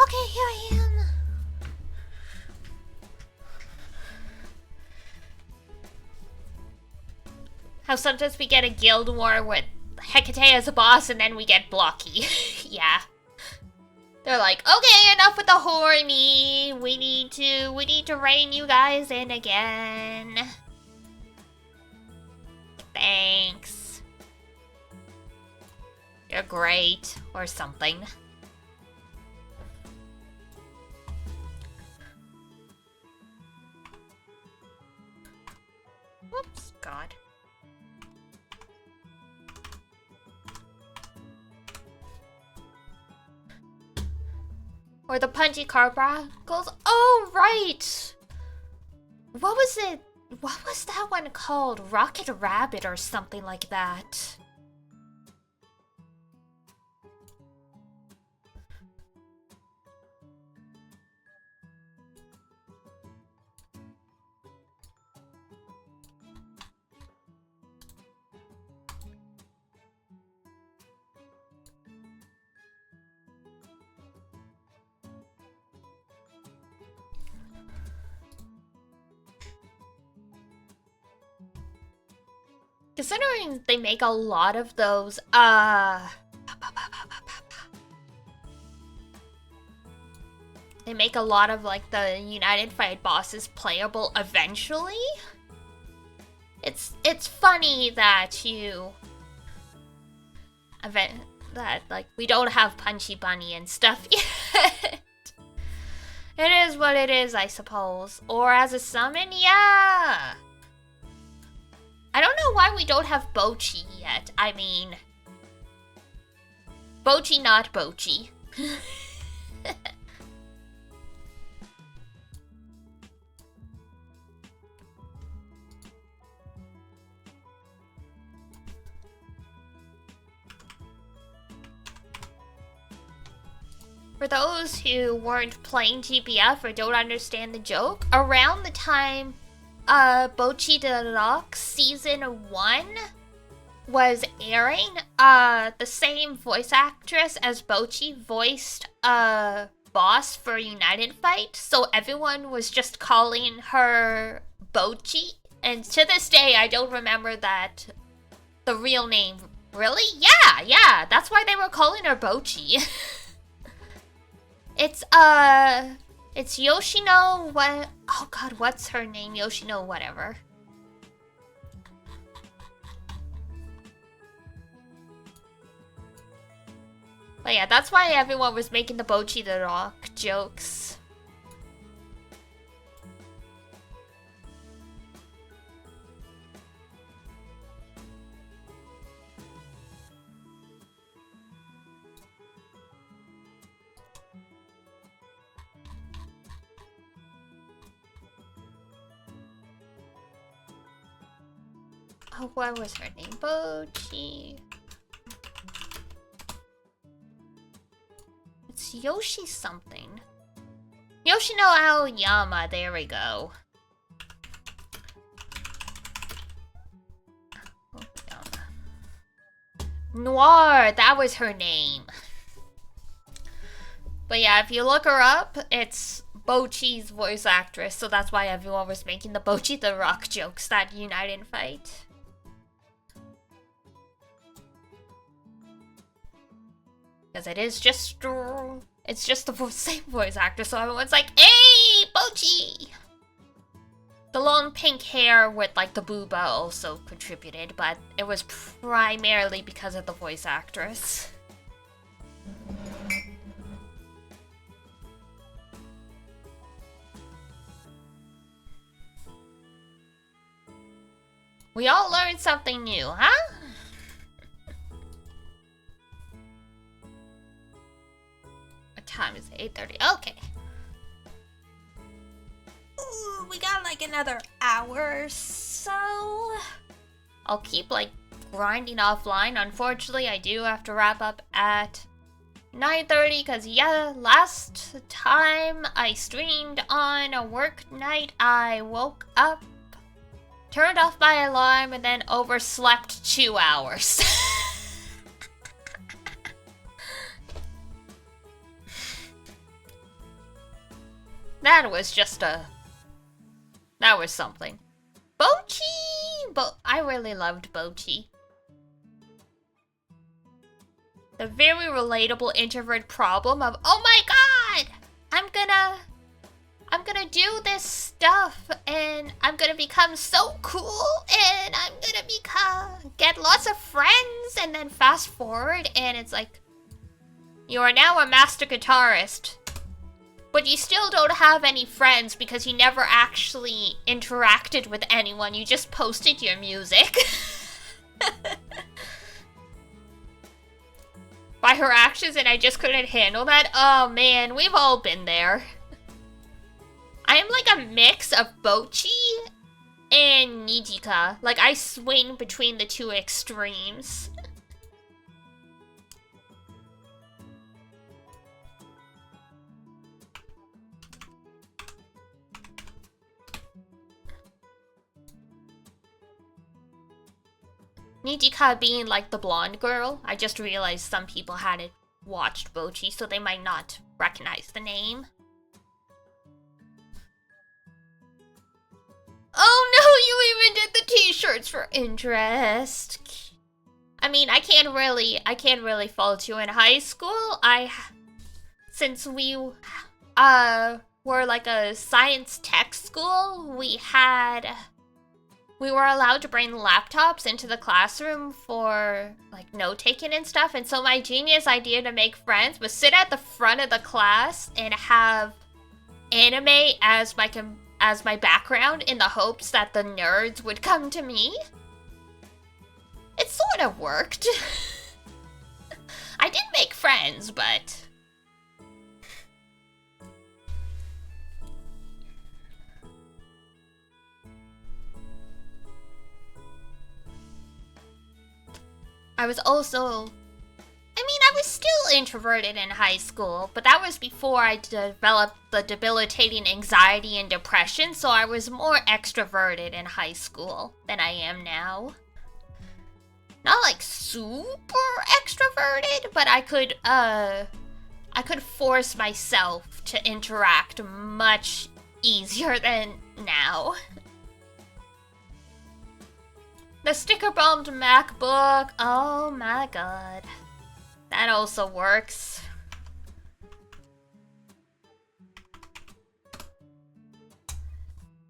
Okay, here I am. How sometimes we get a guild war with Hecate as a boss and then we get blocky. Yeah. They're like, okay, enough with the horny. We need to rein you guys in again. Thanks. You're great, or something. Whoops, God. Or the Punchy Carbuncles. Oh, right! What was it? What was that one called? Rocket Rabbit or something like that. Considering they make a lot of those, they make a lot of, like, the United Fight bosses playable eventually. It's funny that like, we don't have Punchy Bunny and stuff yet. It is what it is, I suppose. Or as a summon, yeah! I don't know why we don't have Bochi yet. I mean... Bochi, not Bochi. For those who weren't playing GBF or don't understand the joke, around the time Bocchi the Rock Season 1 was airing, the same voice actress as Bocchi voiced a boss for United Fight, so everyone was just calling her Bocchi, and to this day I don't remember that the real name. Really? Yeah, that's why they were calling her Bocchi. It's Yoshino what? Oh God, what's her name? Yoshino whatever. But yeah, that's why everyone was making the Bocchi the Rock jokes. Oh, what was her name? Bocchi. It's Yoshi something. Yoshino Aoyama, there we go. Noir, that was her name. But yeah, if you look her up, it's Bocchi's voice actress, so that's why everyone was making the Bocchi the Rock jokes that United Fight. Because it's just the same voice actor, so everyone's like, hey, Bocchi! The long pink hair with, like, the booba also contributed, but it was primarily because of the voice actress. We all learned something new, huh? Time is 8:30. Okay. Ooh, we got like another hour or so. I'll keep like grinding offline. Unfortunately, I do have to wrap up at 9:30 because yeah, last time I streamed on a work night, I woke up, turned off my alarm, and then overslept 2 hours. That was just a... That was something. Bochi! I really loved Bochi. The very relatable introvert problem of, oh my god! I'm gonna do this stuff and I'm gonna become so cool and I'm gonna get lots of friends, and then fast forward and it's like, you are now a master guitarist, but you still don't have any friends because you never actually interacted with anyone, you just posted your music. By her actions, and I just couldn't handle that. Oh man, we've all been there. I am like a mix of Bochi and Nijika. Like, I swing between the two extremes. Nijika being like the blonde girl. I just realized some people hadn't watched Bochi, so they might not recognize the name. Oh no, you even did the t-shirts for interest. I mean, I can't really fault you in high school. Since we were like a science tech school, we were allowed to bring laptops into the classroom for like note-taking and stuff, and so my genius idea to make friends was sit at the front of the class and have anime as my background in the hopes that the nerds would come to me. It sort of worked. I did make friends, but... I was still introverted in high school, but that was before I developed the debilitating anxiety and depression, so I was more extroverted in high school than I am now. Not like super extroverted, but I could force myself to interact much easier than now. The sticker-bombed MacBook, oh my god. That also works.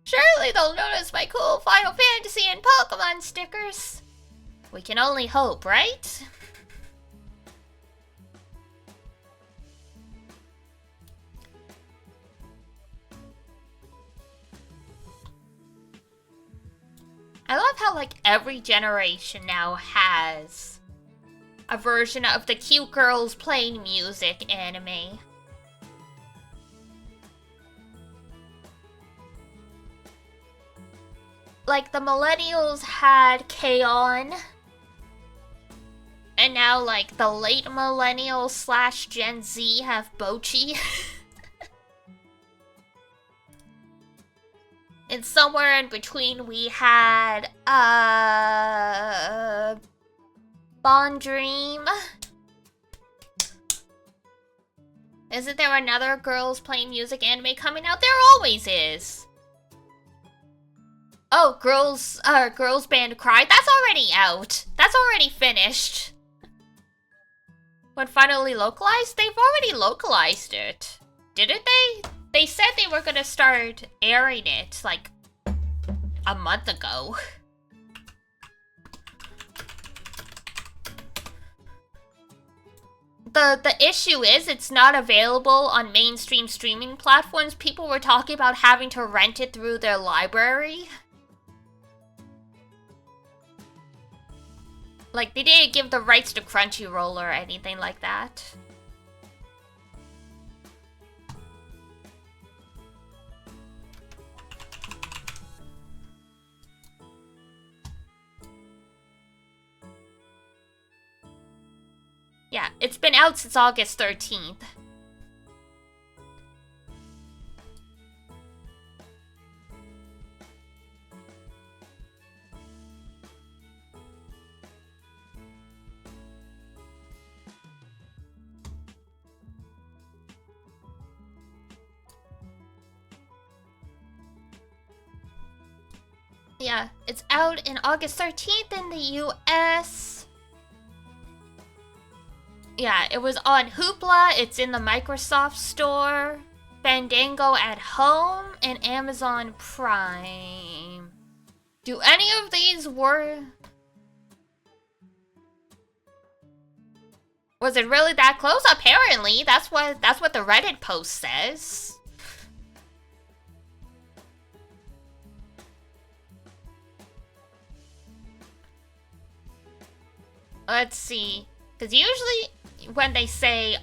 Surely they'll notice my cool Final Fantasy and Pokemon stickers. We can only hope, right? I love how, like, every generation now has a version of the cute girls playing music anime. Like, the millennials had K-On! And now, like, the late millennials slash Gen Z have Bochi. And somewhere in between we had, Bond Dream. Isn't there another girls playing music anime coming out? There always is. Oh, girls band Cry. That's already out. That's already finished. When finally localized? They've already localized it. Didn't they? They said they were gonna start airing it, like, a month ago. The issue is it's not available on mainstream streaming platforms. People were talking about having to rent it through their library. Like, they didn't give the rights to Crunchyroll or anything like that. Yeah, it's been out since August 13th. Yeah, it's out in August 13th in the US. Yeah, it was on Hoopla, it's in the Microsoft Store, Fandango at Home, and Amazon Prime. Do any of these work? Was it really that close? Apparently, that's what the Reddit post says. Let's see. Because usually when they say,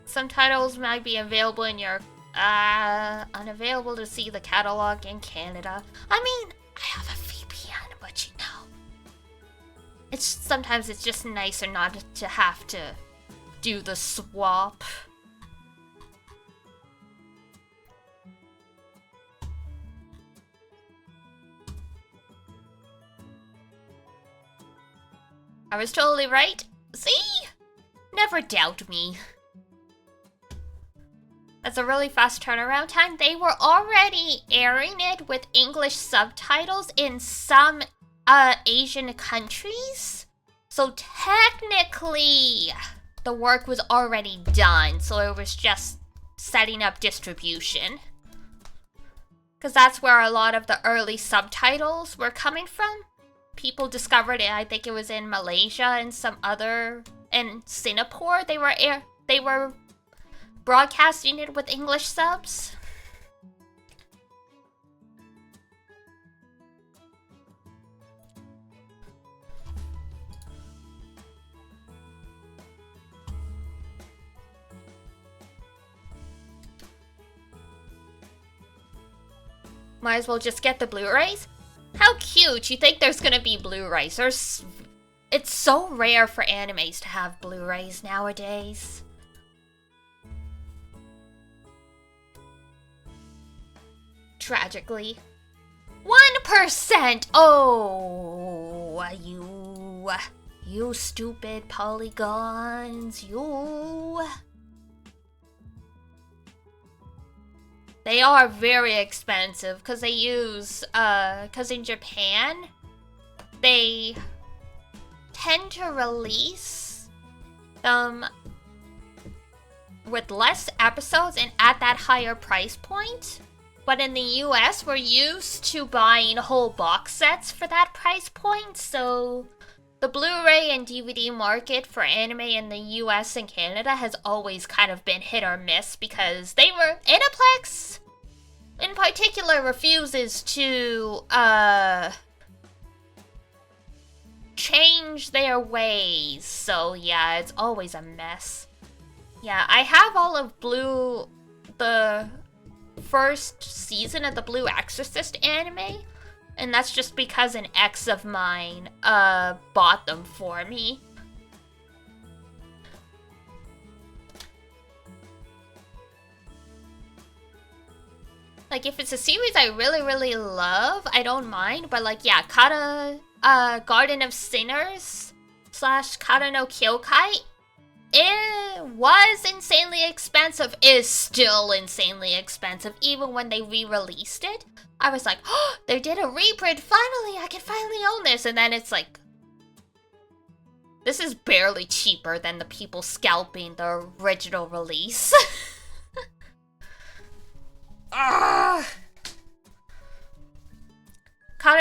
some titles might be available in your, unavailable to see the catalog in Canada. I mean, I have a VPN, but you know. Sometimes it's just nicer not to have to do the swap. I was totally right. See? Never doubt me. That's a really fast turnaround time. They were already airing it with English subtitles in some Asian countries. So technically, the work was already done. So it was just setting up distribution. Because that's where a lot of the early subtitles were coming from. People discovered it, I think it was in Malaysia and some other, in Singapore, they were broadcasting it with English subs. Might as well just get the Blu-rays. How cute! You think there's gonna be Blu-rays? It's so rare for animes to have Blu-rays nowadays. Tragically. 1%! Oh, you stupid polygons, you. They are very expensive because they use, because in Japan, they tend to release them with less episodes and at that higher price point. But in the US, we're used to buying whole box sets for that price point, so the Blu-ray and DVD market for anime in the US and Canada has always kind of been hit or miss because Aniplex in particular refuses to change their ways. So yeah, it's always a mess. Yeah, I have all of the first season of the Blue Exorcist anime. And that's just because an ex of mine bought them for me. Like, if it's a series I really, really love, I don't mind. But, like, yeah, Garden of Sinners / Kara no Kyokai, it was insanely expensive, is still insanely expensive, even when they re-released it. I was like, oh, they did a reprint, finally, I can finally own this. And then it's like, this is barely cheaper than the people scalping the original release. Kara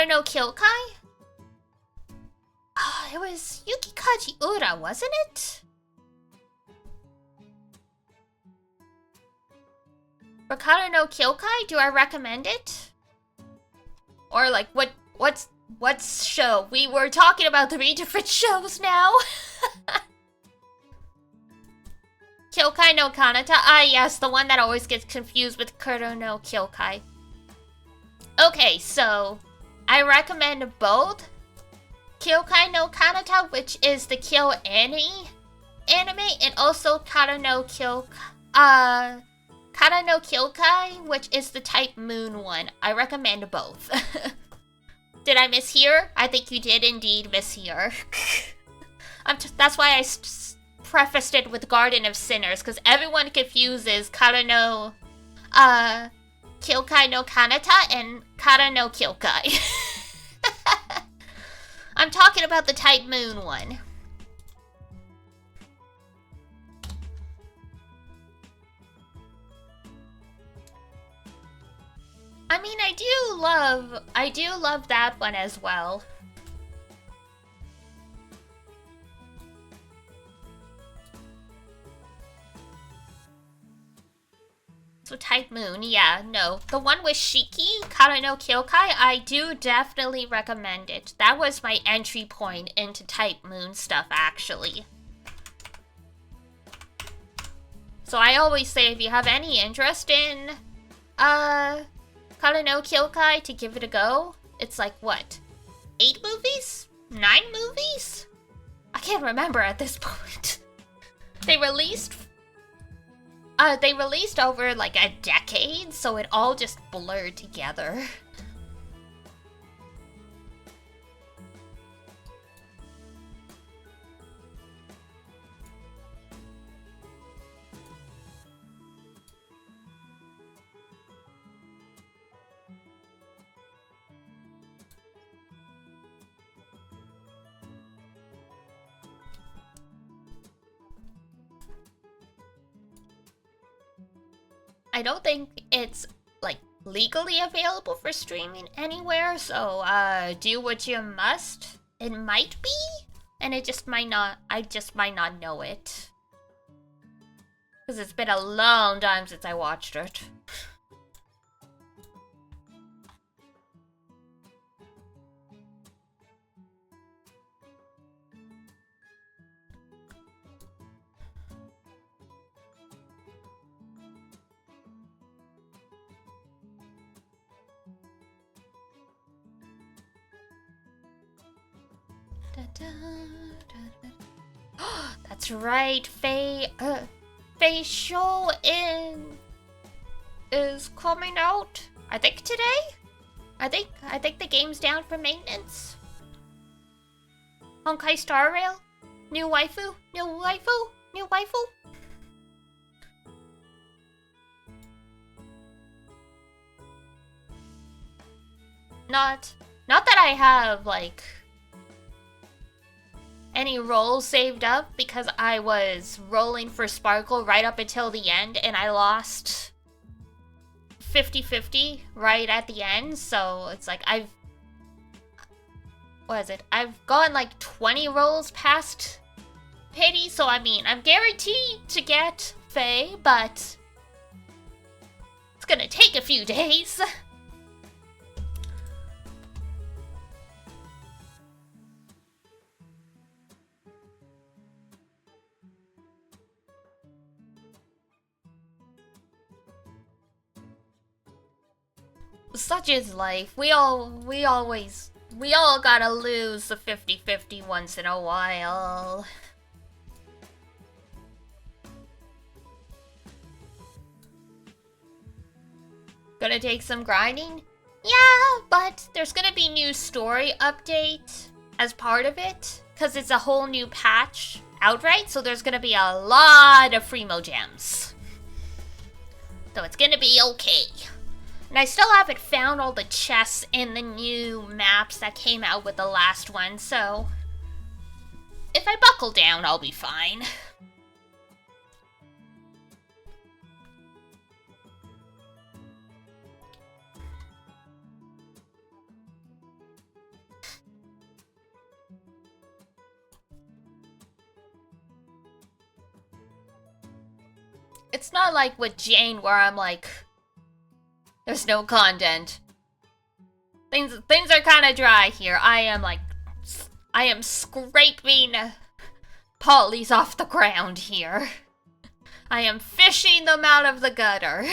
no Kyokai? Oh, it was Yuki Kajiura, wasn't it? For Kara no Kyokai, do I recommend it? Or like, what's show? We were talking about 3 different shows now. Kyokai no Kanata? Ah, yes, the one that always gets confused with Kuro no Kyokai. Okay, so I recommend both Kyokai no Kanata, which is the Kyo Annie anime, and also Kara no Kyokai, which is the Type Moon one. I recommend both. Did I mishear? I think you did indeed mishear. That's why I prefaced it with Garden of Sinners, because everyone confuses Kara no, Kyokai no Kanata and Kara no Kyokai. I'm talking about the Type Moon one. I mean, I do love that one as well. So Type Moon, yeah, no. The one with Shiki, Kara no Kyokai, I do definitely recommend it. That was my entry point into Type Moon stuff, actually. So I always say if you have any interest in, Kara no Kyokai, to give it a go. It's like, what? 8 movies? 9 movies? I can't remember at this point. They released over like a decade, so it all just blurred together. I don't think it's like legally available for streaming anywhere, so do what you must. It might be, and it just might not. I just might not know it, because it's been a long time since I watched it. That's right, Faye Show is coming out, I think today? I think the game's down for maintenance. Honkai Star Rail? New waifu? Not that I have, like, any rolls saved up, because I was rolling for Sparkle right up until the end, and I lost 50-50 right at the end, so it's like I've gone like 20 rolls past Pity, so I mean, I'm guaranteed to get Faye, but it's gonna take a few days. Such is life. We all gotta lose the 50-50 once in a while. Gonna take some grinding? Yeah, but there's gonna be new story update as part of it, because it's a whole new patch outright, so there's gonna be a lot of Freemo gems. So it's gonna be okay. And I still haven't found all the chests in the new maps that came out with the last one, so if I buckle down, I'll be fine. It's not like with Jane where I'm like, there's no content. Things are kind of dry here. I am scraping polys off the ground here. I am fishing them out of the gutter.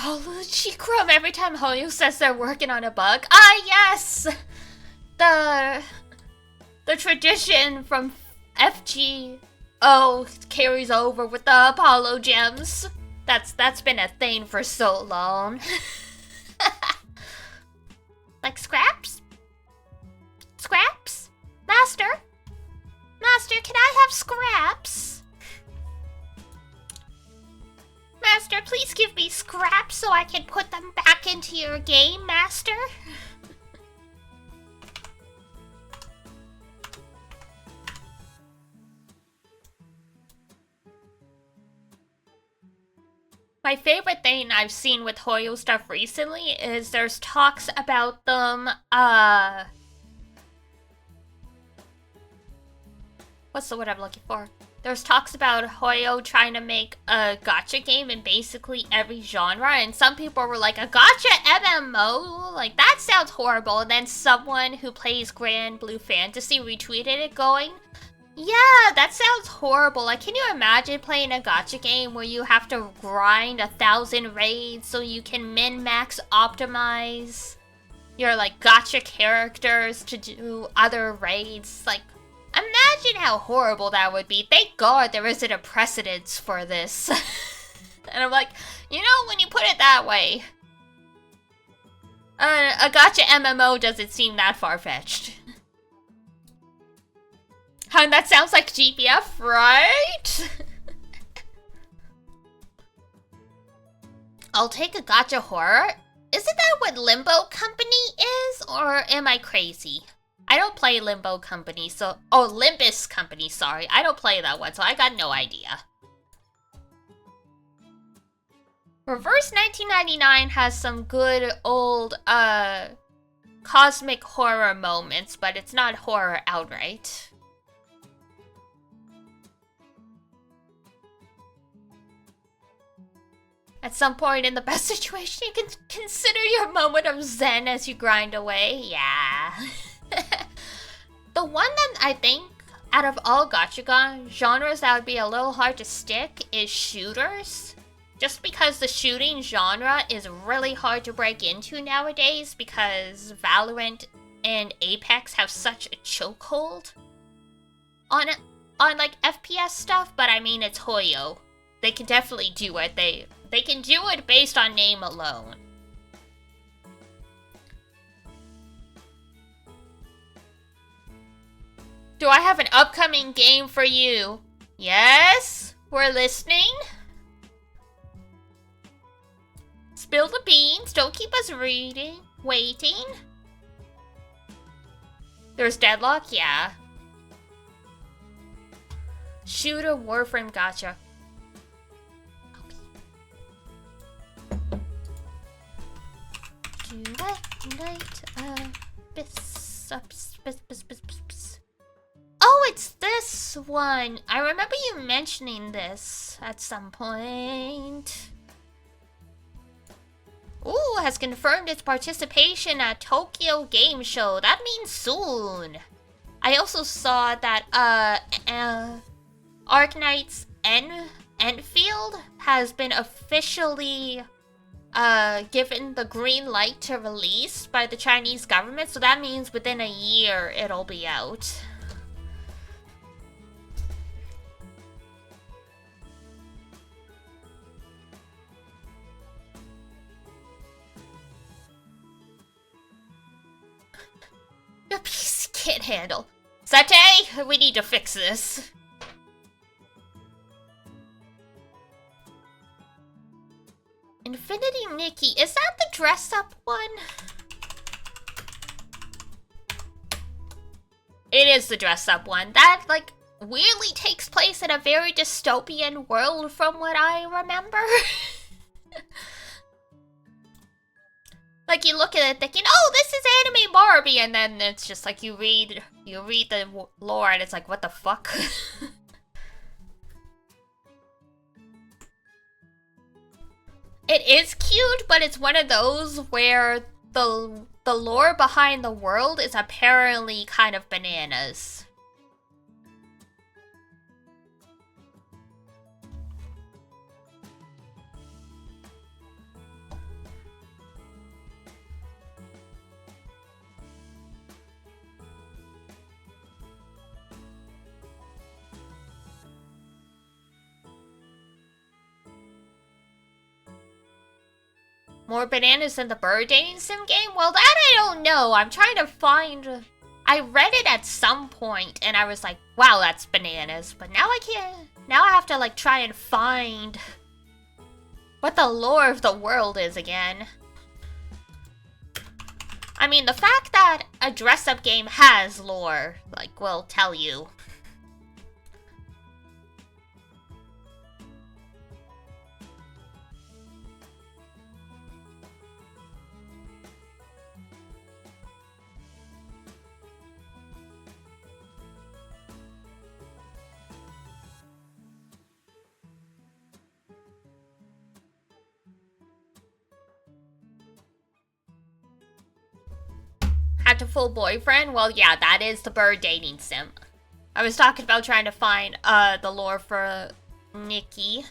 Apology Crumb every time Hoyo says they're working on a bug. Ah, yes! The tradition from FGO carries over with the Apollo gems. That's been a thing for so long. Like scraps? Scraps? Master? Master, can I have scraps? Master, please give me scraps so I can put them back into your game, Master. My favorite thing I've seen with Hoyo stuff recently is there's talks about them, what's the word I'm looking for? There's talks about Hoyo trying to make a gacha game in basically every genre, and some people were like, a gacha MMO? Like, that sounds horrible. And then someone who plays Grand Blue Fantasy retweeted it going, yeah, that sounds horrible. Like, can you imagine playing a gacha game where you have to grind 1,000 raids so you can min-max optimize your, like, gacha characters to do other raids? Like, imagine how horrible that would be. Thank God there isn't a precedence for this. And I'm like, you know, when you put it that way, a gacha MMO doesn't seem that far-fetched. And that sounds like GBF, right? I'll take a gacha horror. Isn't that what Limbo Company is? Or am I crazy? I don't play Limbo Company, so... Oh, Limbus Company, sorry. I don't play that one, so I got no idea. Reverse 1999 has some good old, cosmic horror moments, but it's not horror outright. At some point in the best situation, you can consider your moment of zen as you grind away. Yeah. The one that I think, out of all gacha genres that would be a little hard to stick is shooters. Just because the shooting genre is really hard to break into nowadays because Valorant and Apex have such a chokehold on like FPS stuff, but I mean it's Hoyo. They can definitely do it. They can do it based on name alone. Do I have an upcoming game for you? Yes? We're listening? Spill the beans. Don't keep us waiting. There's Deadlock? Yeah. Shooter Warframe gacha. Oh, it's this one. I remember you mentioning this at some point. Ooh, has confirmed its participation at Tokyo Game Show. That means soon. I also saw that Arknight's Enfield has been officially given the green light to release by the Chinese government, so that means within a year it'll be out. Your PC can't handle. Sate, we need to fix this. Infinity Nikki, is that the dress-up one? It is the dress-up one. That, like, weirdly takes place in a very dystopian world from what I remember. Like, you look at it thinking, oh, this is anime Barbie, and then it's just like, you read the lore, and it's like, what the fuck? It is cute, but it's one of those where the lore behind the world is apparently kind of bananas. More bananas than the bird dating sim game? Well, that I don't know. I'm trying to find... I read it at some point, and I was like, wow, that's bananas. But now I can't... Now I have to, like, try and find... what the lore of the world is again. I mean, the fact that a dress-up game has lore, like, will tell you. Had a full boyfriend? Well, yeah, that is the bird dating sim. I was talking about trying to find the lore for Nikki.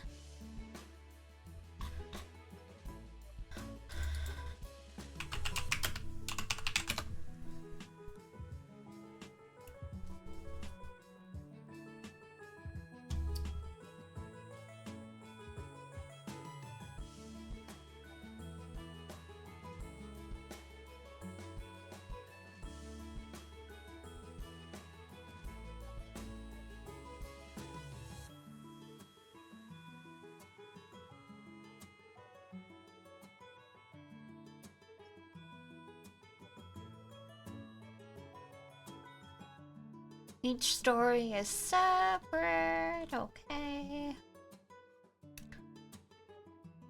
Each story is separate, okay.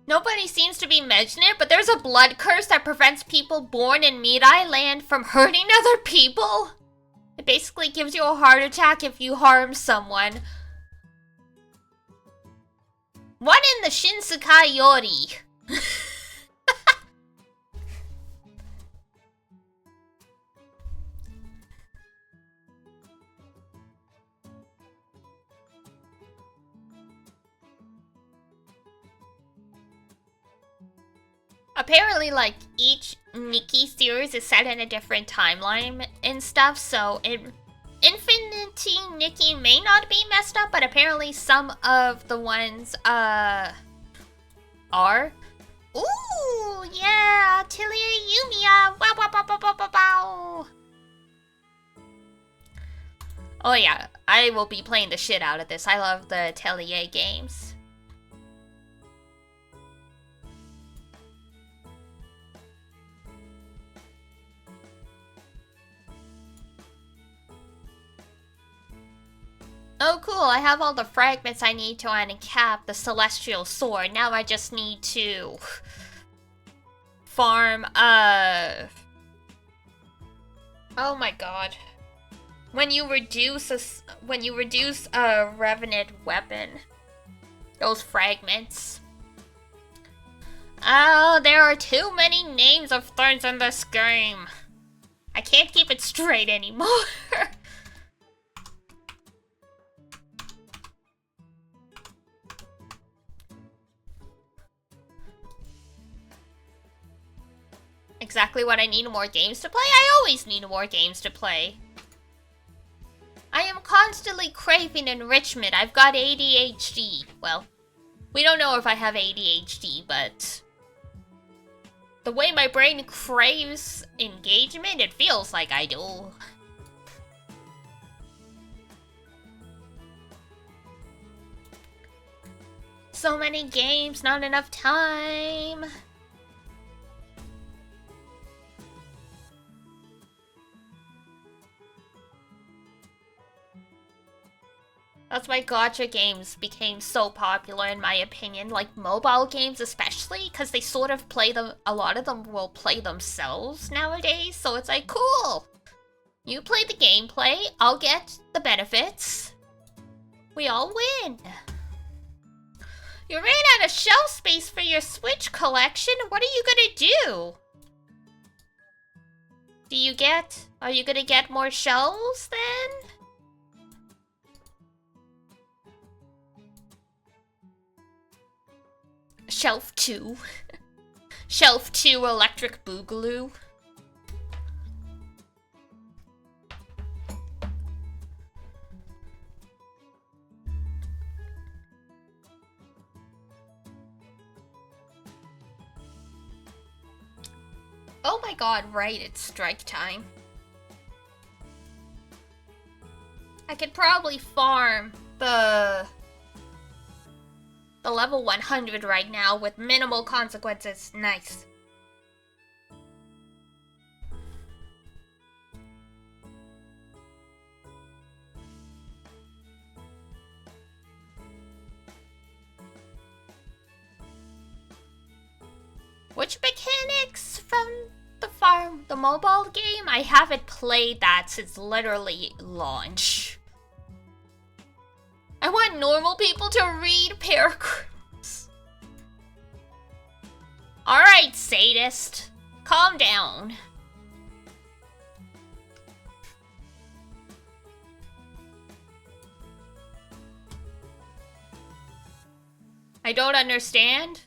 Nobody seems to be mentioning it, but there's a blood curse that prevents people born in Meat Island from hurting other people. It basically gives you a heart attack if you harm someone. One in the Shinsekai Yori. Apparently, like, each Nikki series is set in a different timeline and stuff, so Infinity Nikki may not be messed up, but apparently some of the ones, are. Ooh, yeah, Atelier Yumiya, wow, wow, wow, wow, wow, wow, wow. Oh yeah, I will be playing the shit out of this. I love the Atelier games. Oh cool, I have all the fragments I need to uncap the Celestial Sword. Now I just need to farm, oh my god. When you reduce a Revenant weapon, those fragments. Oh, there are too many names of thorns in this game. I can't keep it straight anymore. Exactly what I need more games to play? I always need more games to play. I am constantly craving enrichment. I've got ADHD. Well, we don't know if I have ADHD, but the way my brain craves engagement, it feels like I do. So many games, not enough time. That's why gacha games became so popular in my opinion, like mobile games especially, because they sort of play them, a lot of them will play themselves nowadays, so it's like, cool! You play the gameplay, I'll get the benefits. We all win! You ran out of shelf space for your Switch collection, what are you gonna do? Are you gonna get more shelves then? Shelf 2. Shelf 2 Electric Boogaloo. Oh my god, right, it's strike time. I could probably farm the level 100 right now with minimal consequences. Nice. Which mechanics from the mobile game? I haven't played that since literally launch. I want normal people to read paragraphs. Alright, sadist. Calm down. I don't understand.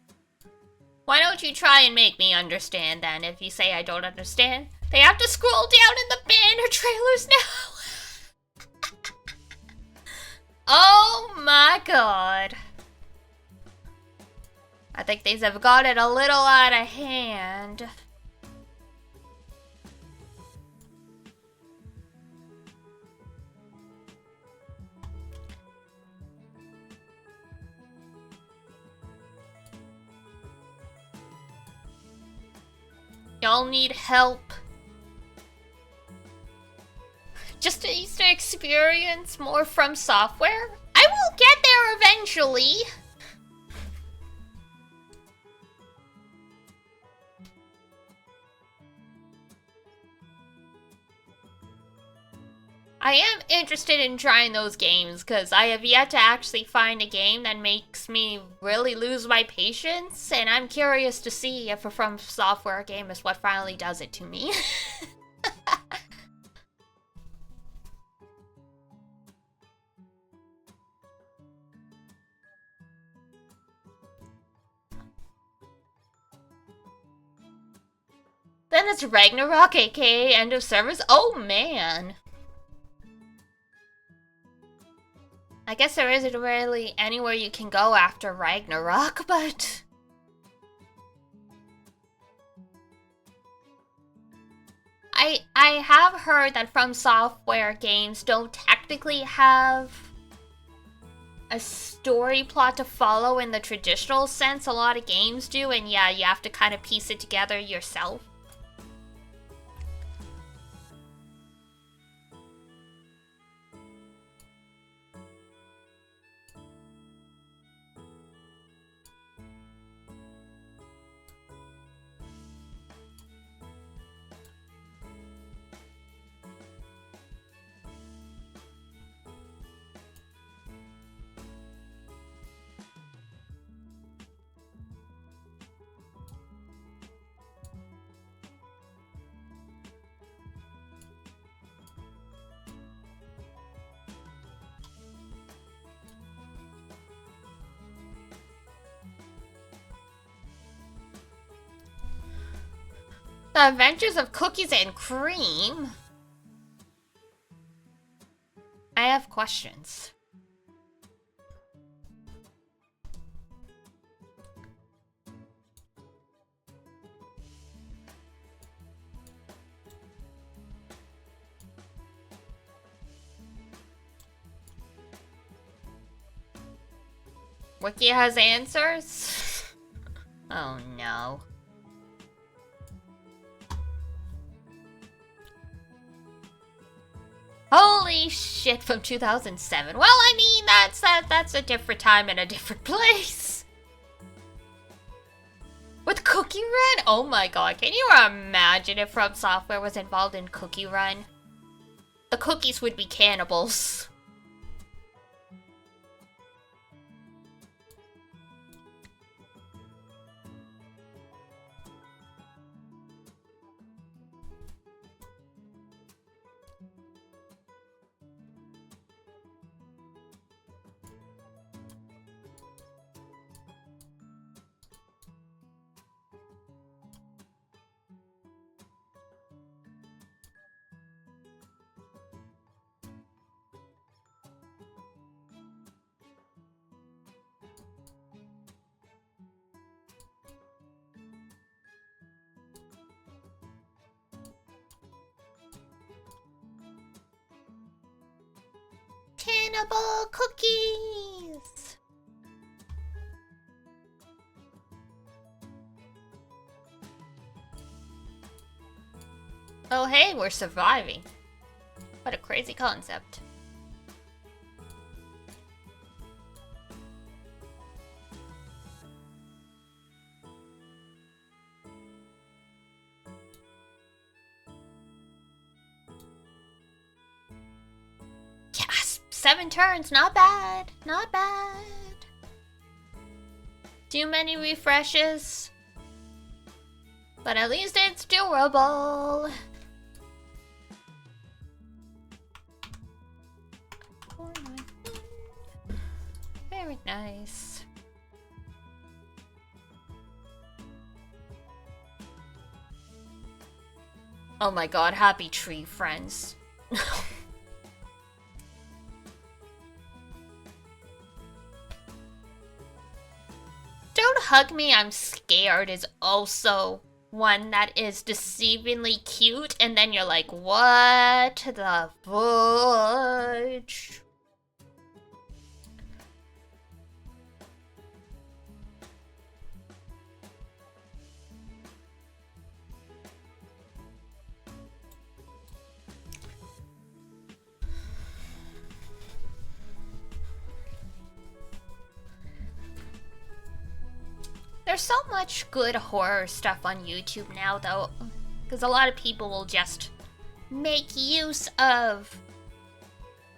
Why don't you try and make me understand then? If you say I don't understand, they have to scroll down in the banner trailers now. Oh my god. I think things have gotten a little out of hand. Y'all need help. Just to experience more From Software? I will get there eventually. I am interested in trying those games because I have yet to actually find a game that makes me really lose my patience, and I'm curious to see if a From Software game is what finally does it to me. Then it's Ragnarok, aka End of Service. Oh man. I guess there isn't really anywhere you can go after Ragnarok, but... I have heard that From Software games don't technically have a story plot to follow in the traditional sense. A lot of games do, and yeah, you have to kind of piece it together yourself. The Adventures of Cookies and Cream? I have questions. Wiki has answers? Oh no. Holy shit, from 2007. Well, I mean, that's a different time and a different place. With Cookie Run? Oh my god, can you imagine if From Software was involved in Cookie Run? The cookies would be cannibals. Cinnabon cookies! Oh hey, we're surviving. What a crazy concept. Yes! 7 turns, not bad. Not bad. Too many refreshes. But at least it's durable. Very nice. Oh my god, happy tree friends. Don't hug me, I'm scared is also one that is deceivingly cute, and then you're like, what the fudge? There's so much good horror stuff on YouTube now, though, because a lot of people will just make use of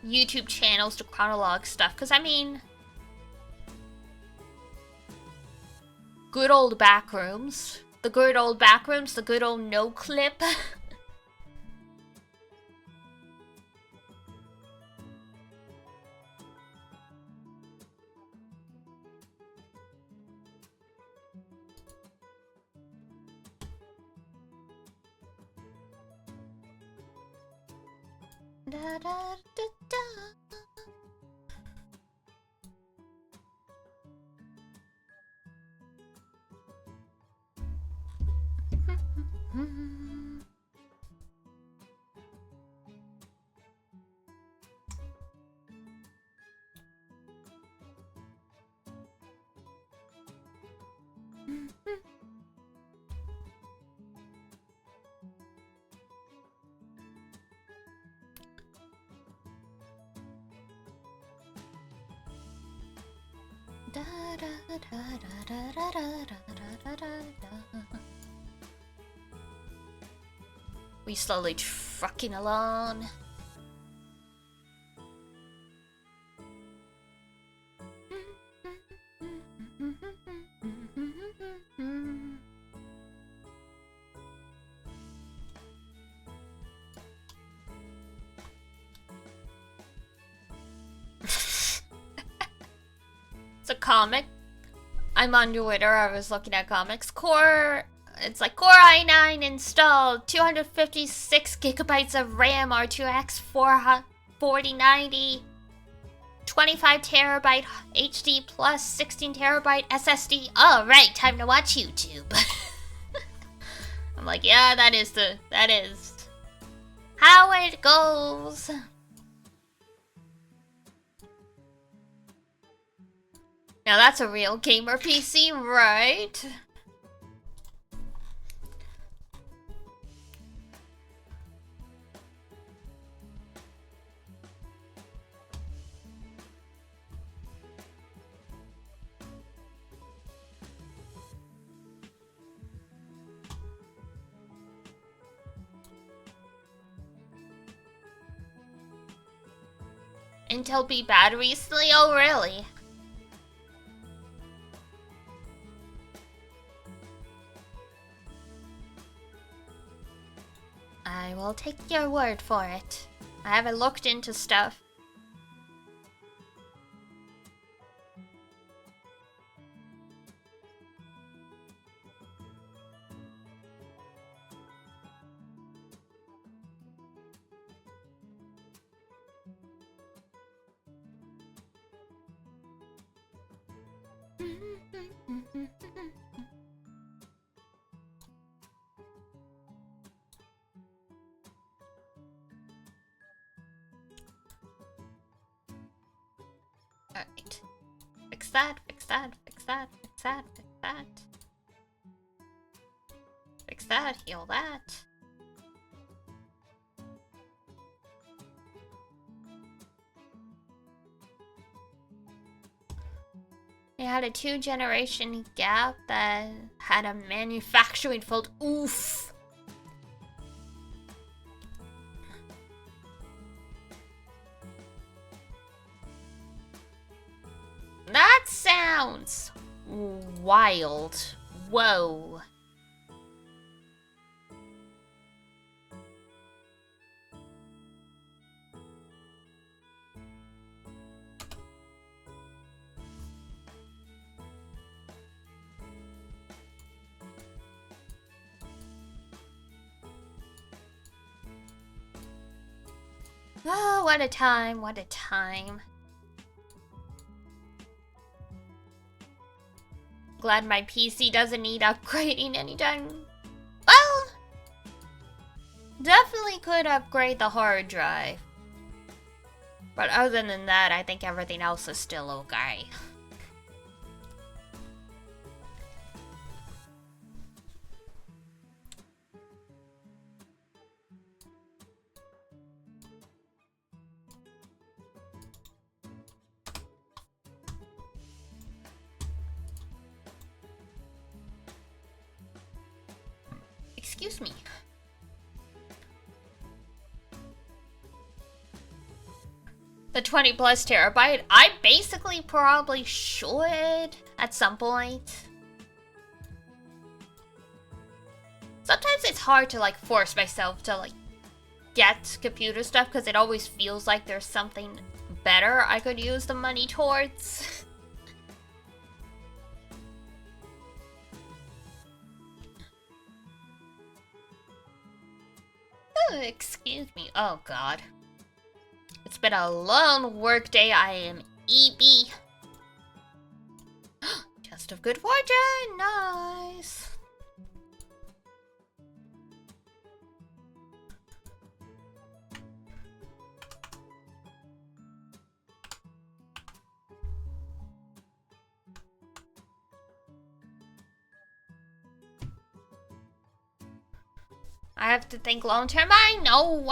YouTube channels to chronologue stuff, because I mean, good old Backrooms, the good old Backrooms, the good old no clip. Da, da, da, da. We slowly trucking along. It's a comic. I'm on Twitter, I was looking at comics. It's like Core i9 installed, 256 gigabytes of RAM, R2X 4090, 25 terabyte HD plus 16 terabyte SSD. Alright, time to watch YouTube. I'm like, yeah, that is how it goes. Now that's a real gamer PC, right? Intel B bad recently? Oh, really? I will take your word for it. I haven't looked into stuff. Alright. Fix that, fix that, fix that, fix that, fix that. Fix that, heal that. They had a 2-generation gap that had a manufacturing fault. Oof! That sounds wild. Whoa. Oh, what a time, what a time. Glad my PC doesn't need upgrading anytime. Well, definitely could upgrade the hard drive. But other than that, I think everything else is still okay. Excuse me. The 20 plus terabyte, I basically probably should at some point. Sometimes it's hard to like force myself to like get computer stuff because it always feels like there's something better I could use the money towards. Oh, excuse me. Oh god. It's been a long work day. I am EB. Chest of good fortune. Nice. I have to think long term. I know.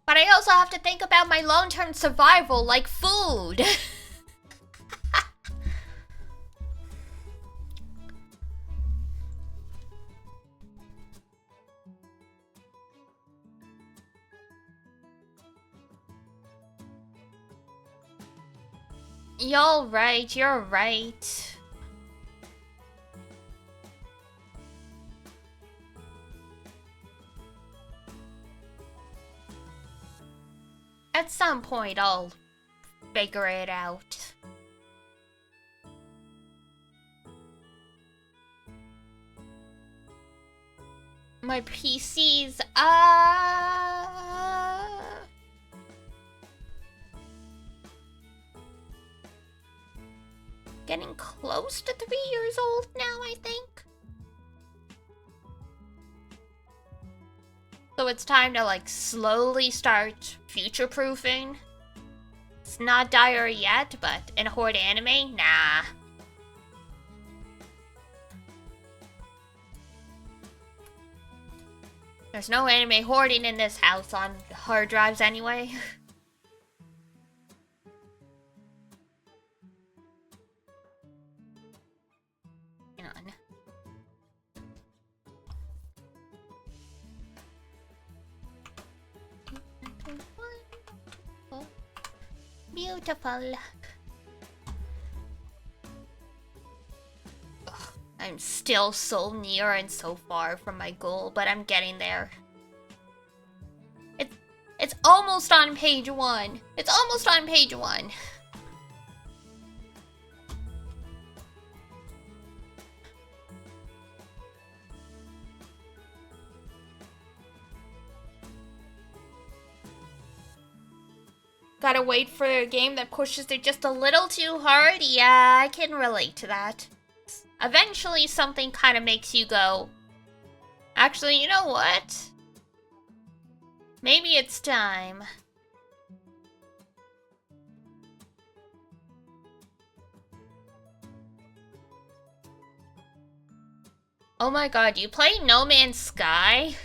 But I also have to think about my long term survival, like food. You're right. At some point, I'll figure it out. My PC's, getting close to 3 years old now, I think. So it's time to like slowly start future-proofing. It's not dire yet, but in Horde anime, nah. There's no anime hoarding in this house on hard drives anyway. Hang on. Beautiful. Ugh, I'm still so near and so far from my goal, but I'm getting there. It's almost on page 1. It's almost on page 1. Gotta wait for a game that pushes it just a little too hard? Yeah, I can relate to that. Eventually something kind of makes you go, actually, you know what? Maybe it's time. Oh my god, you played No Man's Sky?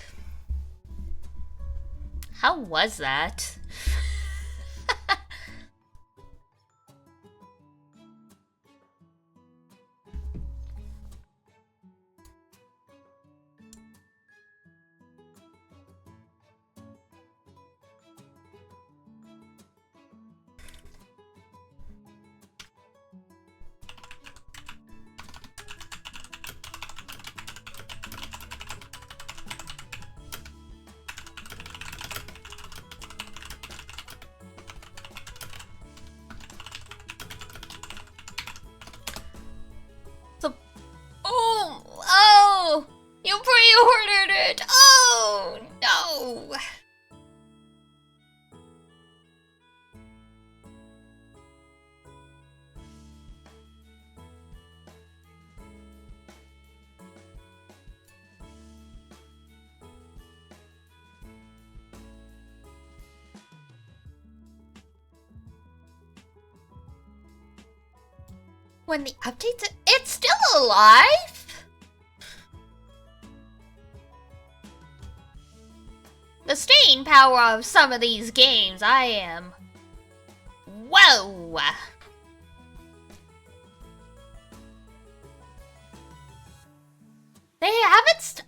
How was that? Oh! You pre-ordered it! Oh, no! When the updates... It's still alive? The staying power of some of these games, I am... Whoa! They haven't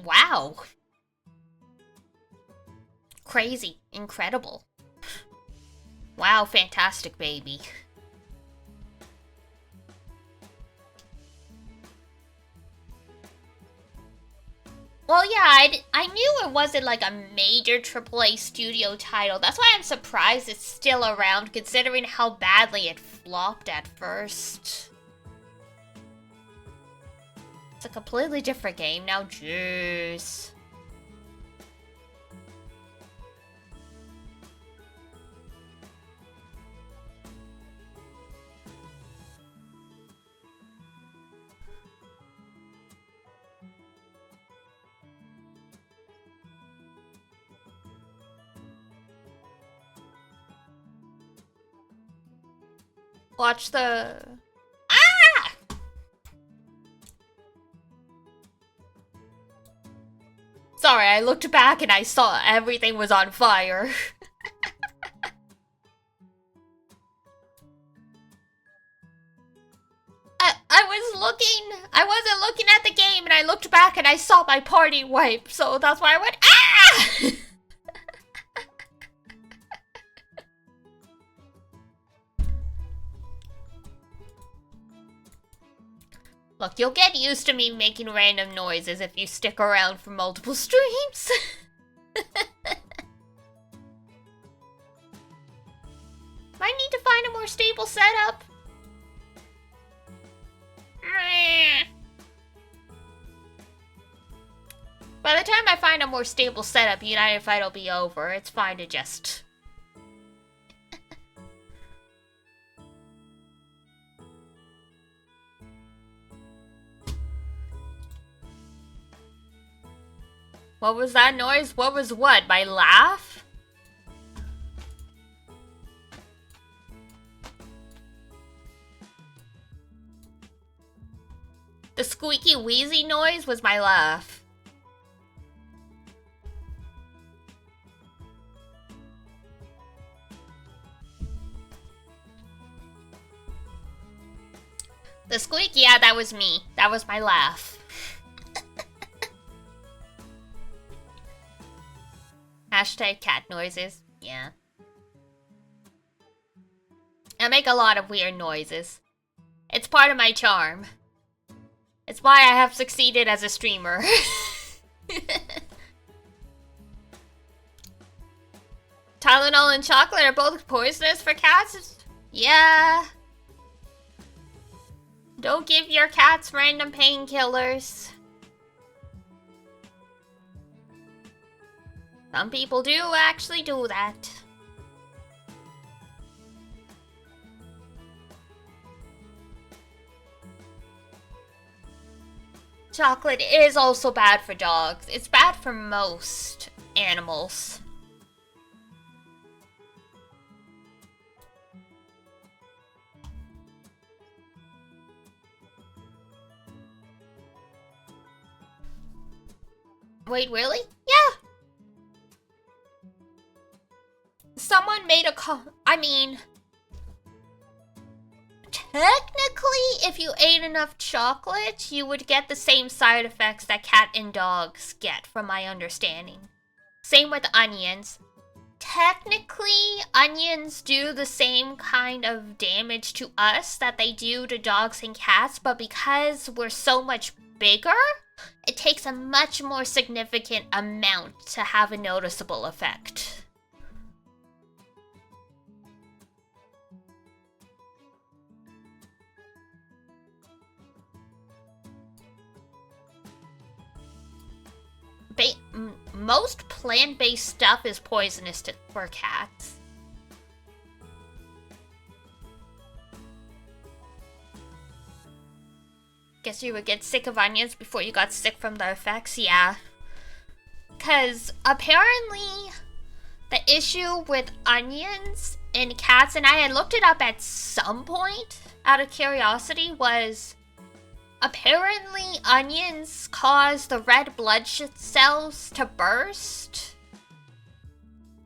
Wow. Crazy. Incredible. Wow, fantastic, baby. Well, yeah, I knew it wasn't like a major AAA studio title. That's why I'm surprised it's still around, considering how badly it flopped at first. It's a completely different game now, jeez. Watch the... Ah! Sorry, I looked back and I saw everything was on fire. I wasn't looking at the game and I looked back and I saw my party wipe, so that's why I went, ah! Look, you'll get used to me making random noises if you stick around for multiple streams. Might need to find a more stable setup. By the time I find a more stable setup, United Fight will be over. It's fine to just... What was that noise? What was what? My laugh? The squeaky wheezy noise was my laugh. The squeak, yeah, that was me. That was my laugh. Hashtag cat noises. Yeah. I make a lot of weird noises. It's part of my charm. It's why I have succeeded as a streamer. Tylenol and chocolate are both poisonous for cats? Yeah. Don't give your cats random painkillers. Some people do actually do that. Chocolate is also bad for dogs. It's bad for most animals. Wait, really? Yeah. Someone made a I mean, technically, if you ate enough chocolate, you would get the same side effects that cat and dogs get, from my understanding. Same with onions. Technically, onions do the same kind of damage to us that they do to dogs and cats, but because we're so much bigger, it takes a much more significant amount to have a noticeable effect. Most plant-based stuff is poisonous for cats. Guess you would get sick of onions before you got sick from the effects? Yeah. Because apparently the issue with onions in cats, and I had looked it up at some point out of curiosity, was apparently onions cause the red blood cells to burst.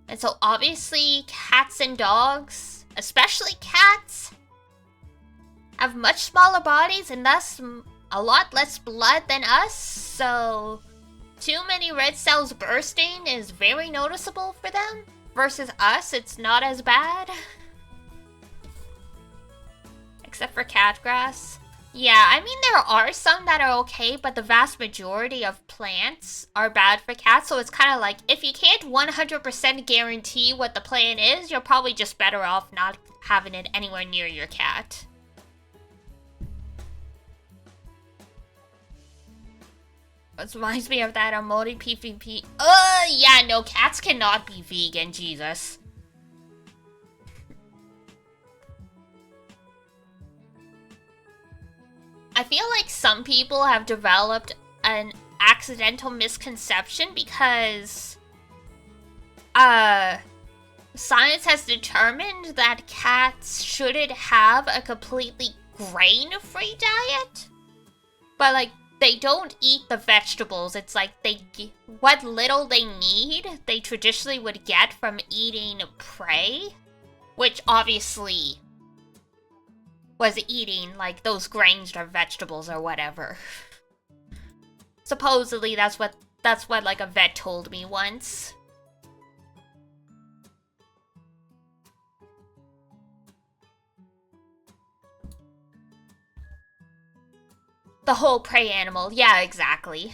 And so obviously cats and dogs, especially cats, have much smaller bodies and thus a lot less blood than us, so too many red cells bursting is very noticeable for them. Versus us, it's not as bad. Except for catgrass. Yeah, I mean, there are some that are okay, but the vast majority of plants are bad for cats, so it's kind of like, if you can't 100% guarantee what the plant is, you're probably just better off not having it anywhere near your cat. This reminds me of that Modi PvP. Yeah, no, cats cannot be vegan, Jesus. I feel like some people have developed an accidental misconception because science has determined that cats shouldn't have a completely grain-free diet. But like, they don't eat the vegetables. It's like what little they need, they traditionally would get from eating prey, which obviously was eating like those grains or vegetables or whatever. Supposedly that's what like a vet told me once. The whole prey animal, yeah, exactly.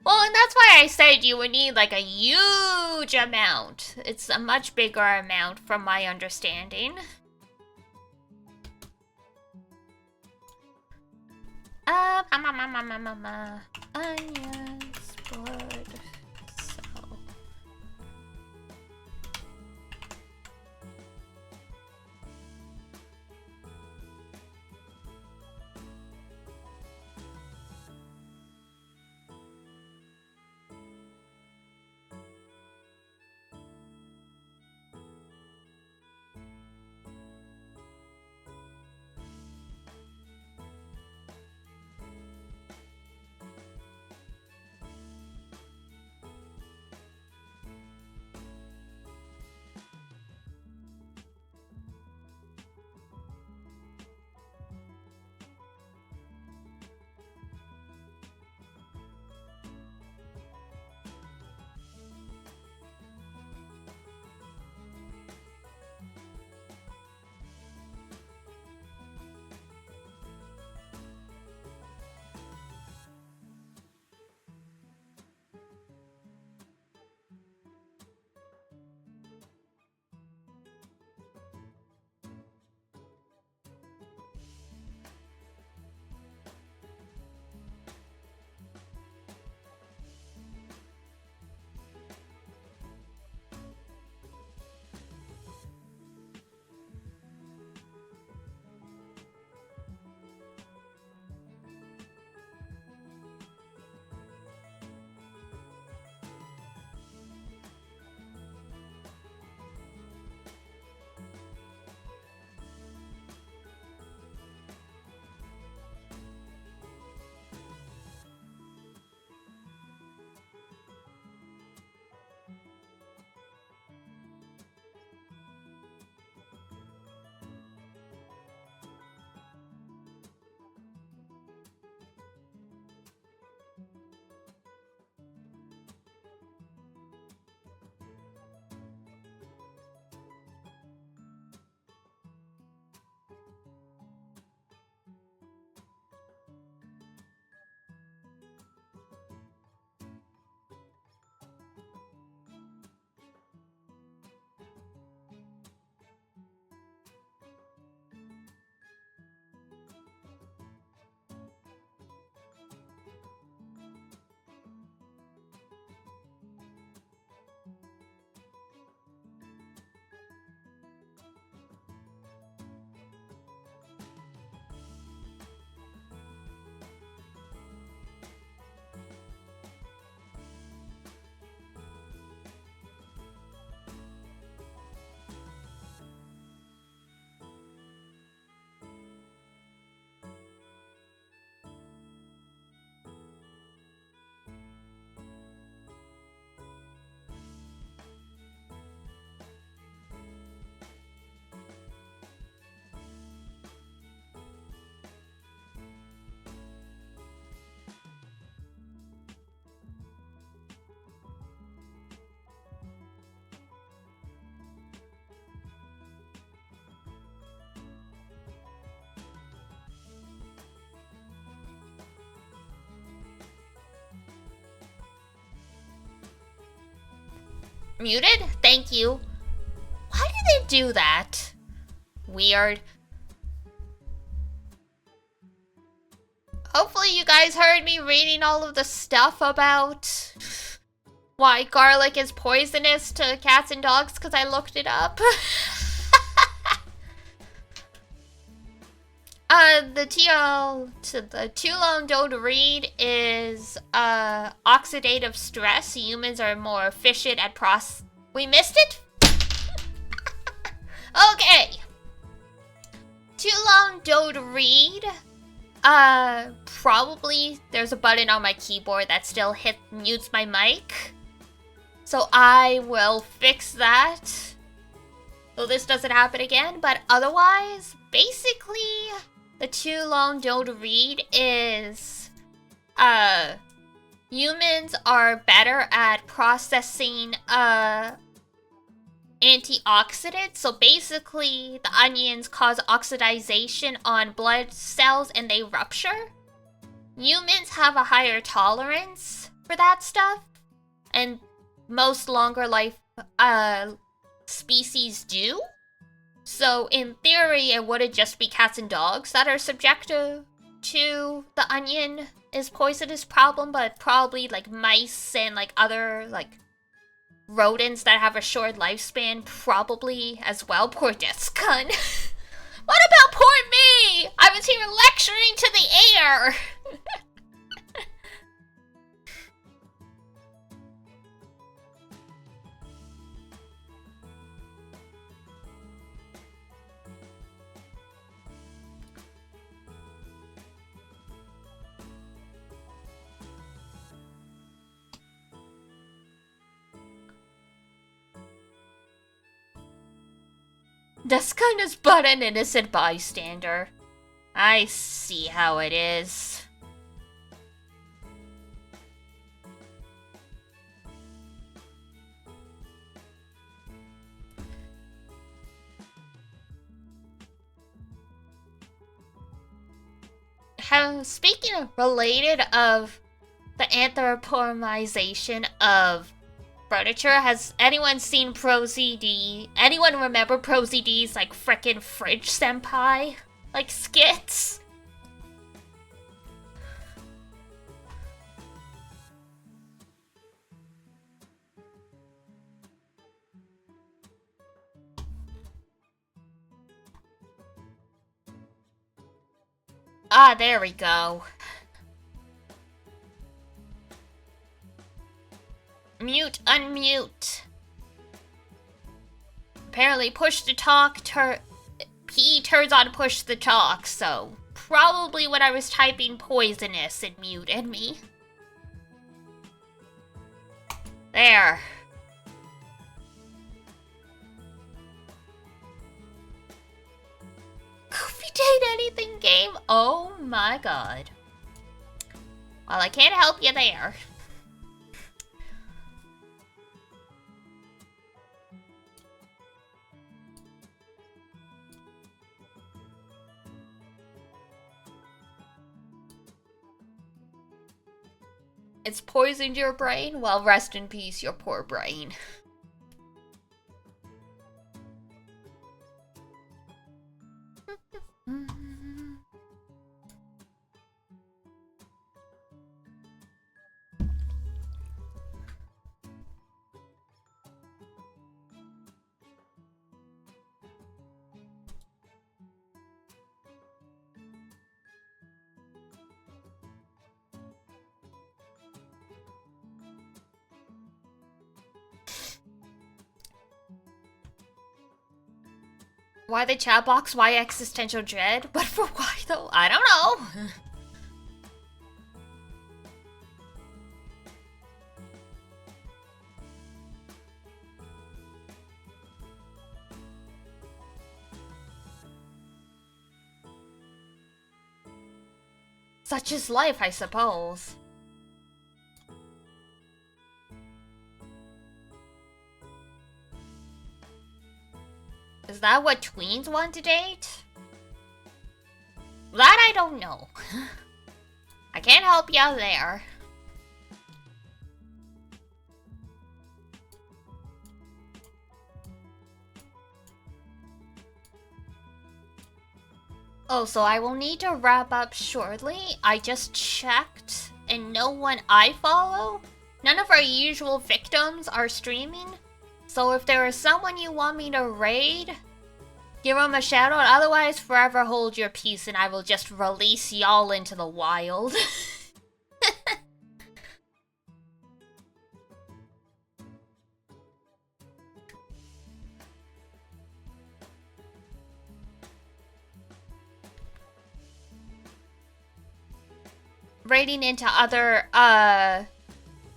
Well, and that's why I said you would need like a huge amount. It's a much bigger amount from my understanding. Onions, blood. Muted? Thank you. Why did it do that? Weird. Hopefully you guys heard me reading all of the stuff about why garlic is poisonous to cats and dogs, because I looked it up. The Tulone is oxidative stress. Humans are more efficient at We missed it? Okay. Tulone probably there's a button on my keyboard that still mutes my mic. So I will fix that. So this doesn't happen again, but otherwise, basically, the Tulone is, humans are better at processing, antioxidants. So basically, the onions cause oxidation on blood cells and they rupture. Humans have a higher tolerance for that stuff, and most longer life, species do. So in theory, it wouldn't just be cats and dogs that are subjected to the onion is poisonous problem, but probably like mice and like other like rodents that have a short lifespan probably as well. Poor Descun. What about poor me? I was here lecturing to the air. Descun is but an innocent bystander. I see how it is. Speaking of related of the anthropomization of furniture, has anyone seen ProZD? Anyone remember ProZD's like frickin' fridge senpai? Like skits? Ah, there we go. Mute, unmute. Apparently push to talk, P turns on push the talk, so probably when I was typing poisonous it muted me. There. Goofy Date Anything game? Oh my god. Well, I can't help you there. It's poisoned your brain? Well, rest in peace, your poor brain. Why the chat box? Why existential dread? But for why though? I don't know. Such is life, I suppose. Is that what tweens want to date? That I don't know. I can't help you out there. Oh, so I will need to wrap up shortly. I just checked, and no one I follow, none of our usual victims are streaming. So if there is someone you want me to raid, give them a shout out. Otherwise, forever hold your peace and I will just release y'all into the wild. Raiding into other,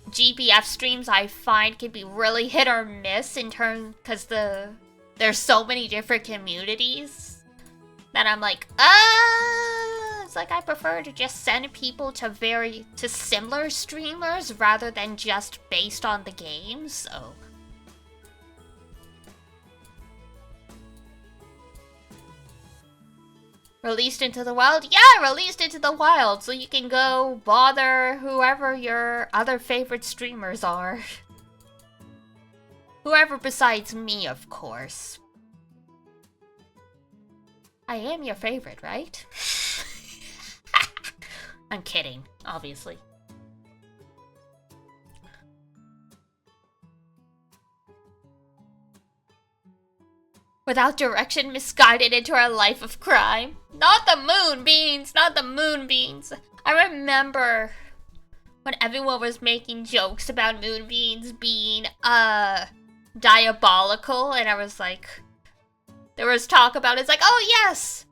GBF streams I find can be really hit or miss in terms, because there's so many different communities that I'm like, it's like I prefer to just send people to similar streamers rather than just based on the game, so. Released into the wild? Yeah, released into the wild, so you can go bother whoever your other favorite streamers are. Whoever besides me, of course. I am your favorite, right? I'm kidding, obviously. Without direction, misguided into our life of crime. Not the moonbeams, not the moonbeams. I remember when everyone was making jokes about moonbeams being, diabolical, and I was like, there was talk about it's like, oh yes,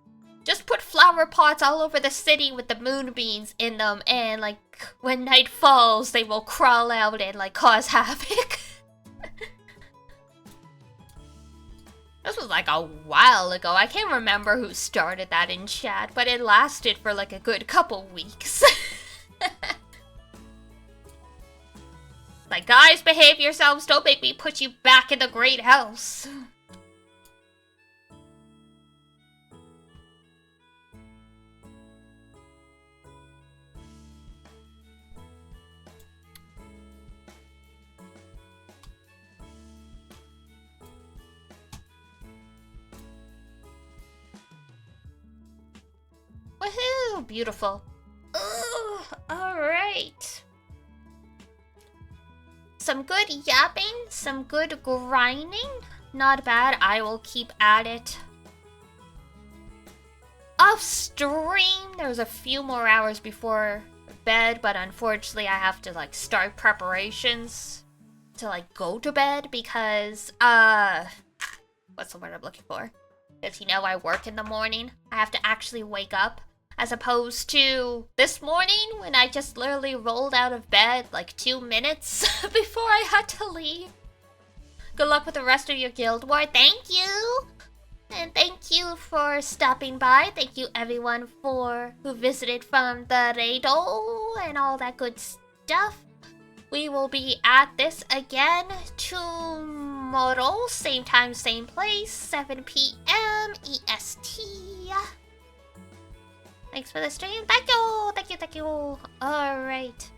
just put flower pots all over the city with the moonbeams in them, and like, when night falls, they will crawl out and like cause havoc. This was like a while ago. I can't remember who started that in chat, but it lasted for like a good couple weeks. Like, guys, behave yourselves. Don't make me put you back in the great house. Woohoo! Beautiful. Ugh, alright. Some good yapping, some good grinding. Not bad, I will keep at it. Off stream, there was a few more hours before bed, but unfortunately I have to like start preparations to like go to bed because, what's the word I'm looking for? Because, you know, I work in the morning. I have to actually wake up. As opposed to this morning when I just literally rolled out of bed like 2 minutes before I had to leave. Good luck with the rest of your guild war. Thank you! And thank you for stopping by. Thank you everyone who visited from the Rado and all that good stuff. We will be at this again tomorrow. Same time, same place. 7 p.m. EST. Thanks for the stream. Thank you. Thank you. Thank you. Alright.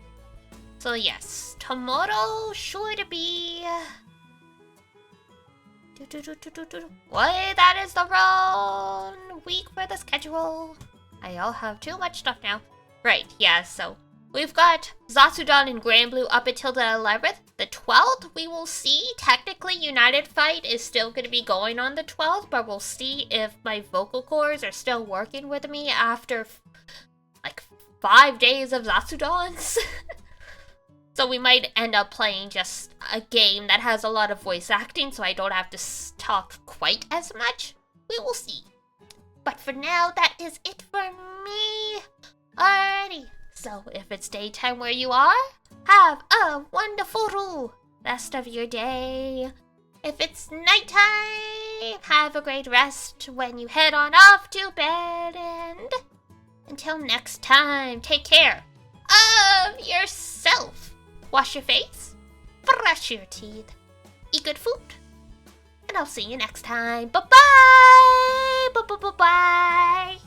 So yes, tomorrow should be... Wait, that is the wrong week for the schedule. I all have too much stuff now. Right, yeah, so we've got Zatsudan and Granblue up until the 11th. The 12th, we will see. Technically, United Fight is still going to be going on the 12th, but we'll see if my vocal cords are still working with me after, like, 5 days of Zatsudans. So we might end up playing just a game that has a lot of voice acting, so I don't have to talk quite as much. We will see. But for now, that is it for me. Alrighty. So if it's daytime where you are, have a wonderful rest of your day. If it's nighttime, have a great rest when you head on off to bed. And until next time, take care of yourself. Wash your face, brush your teeth, eat good food, and I'll see you next time. Bye-bye! Bye-bye-bye-bye!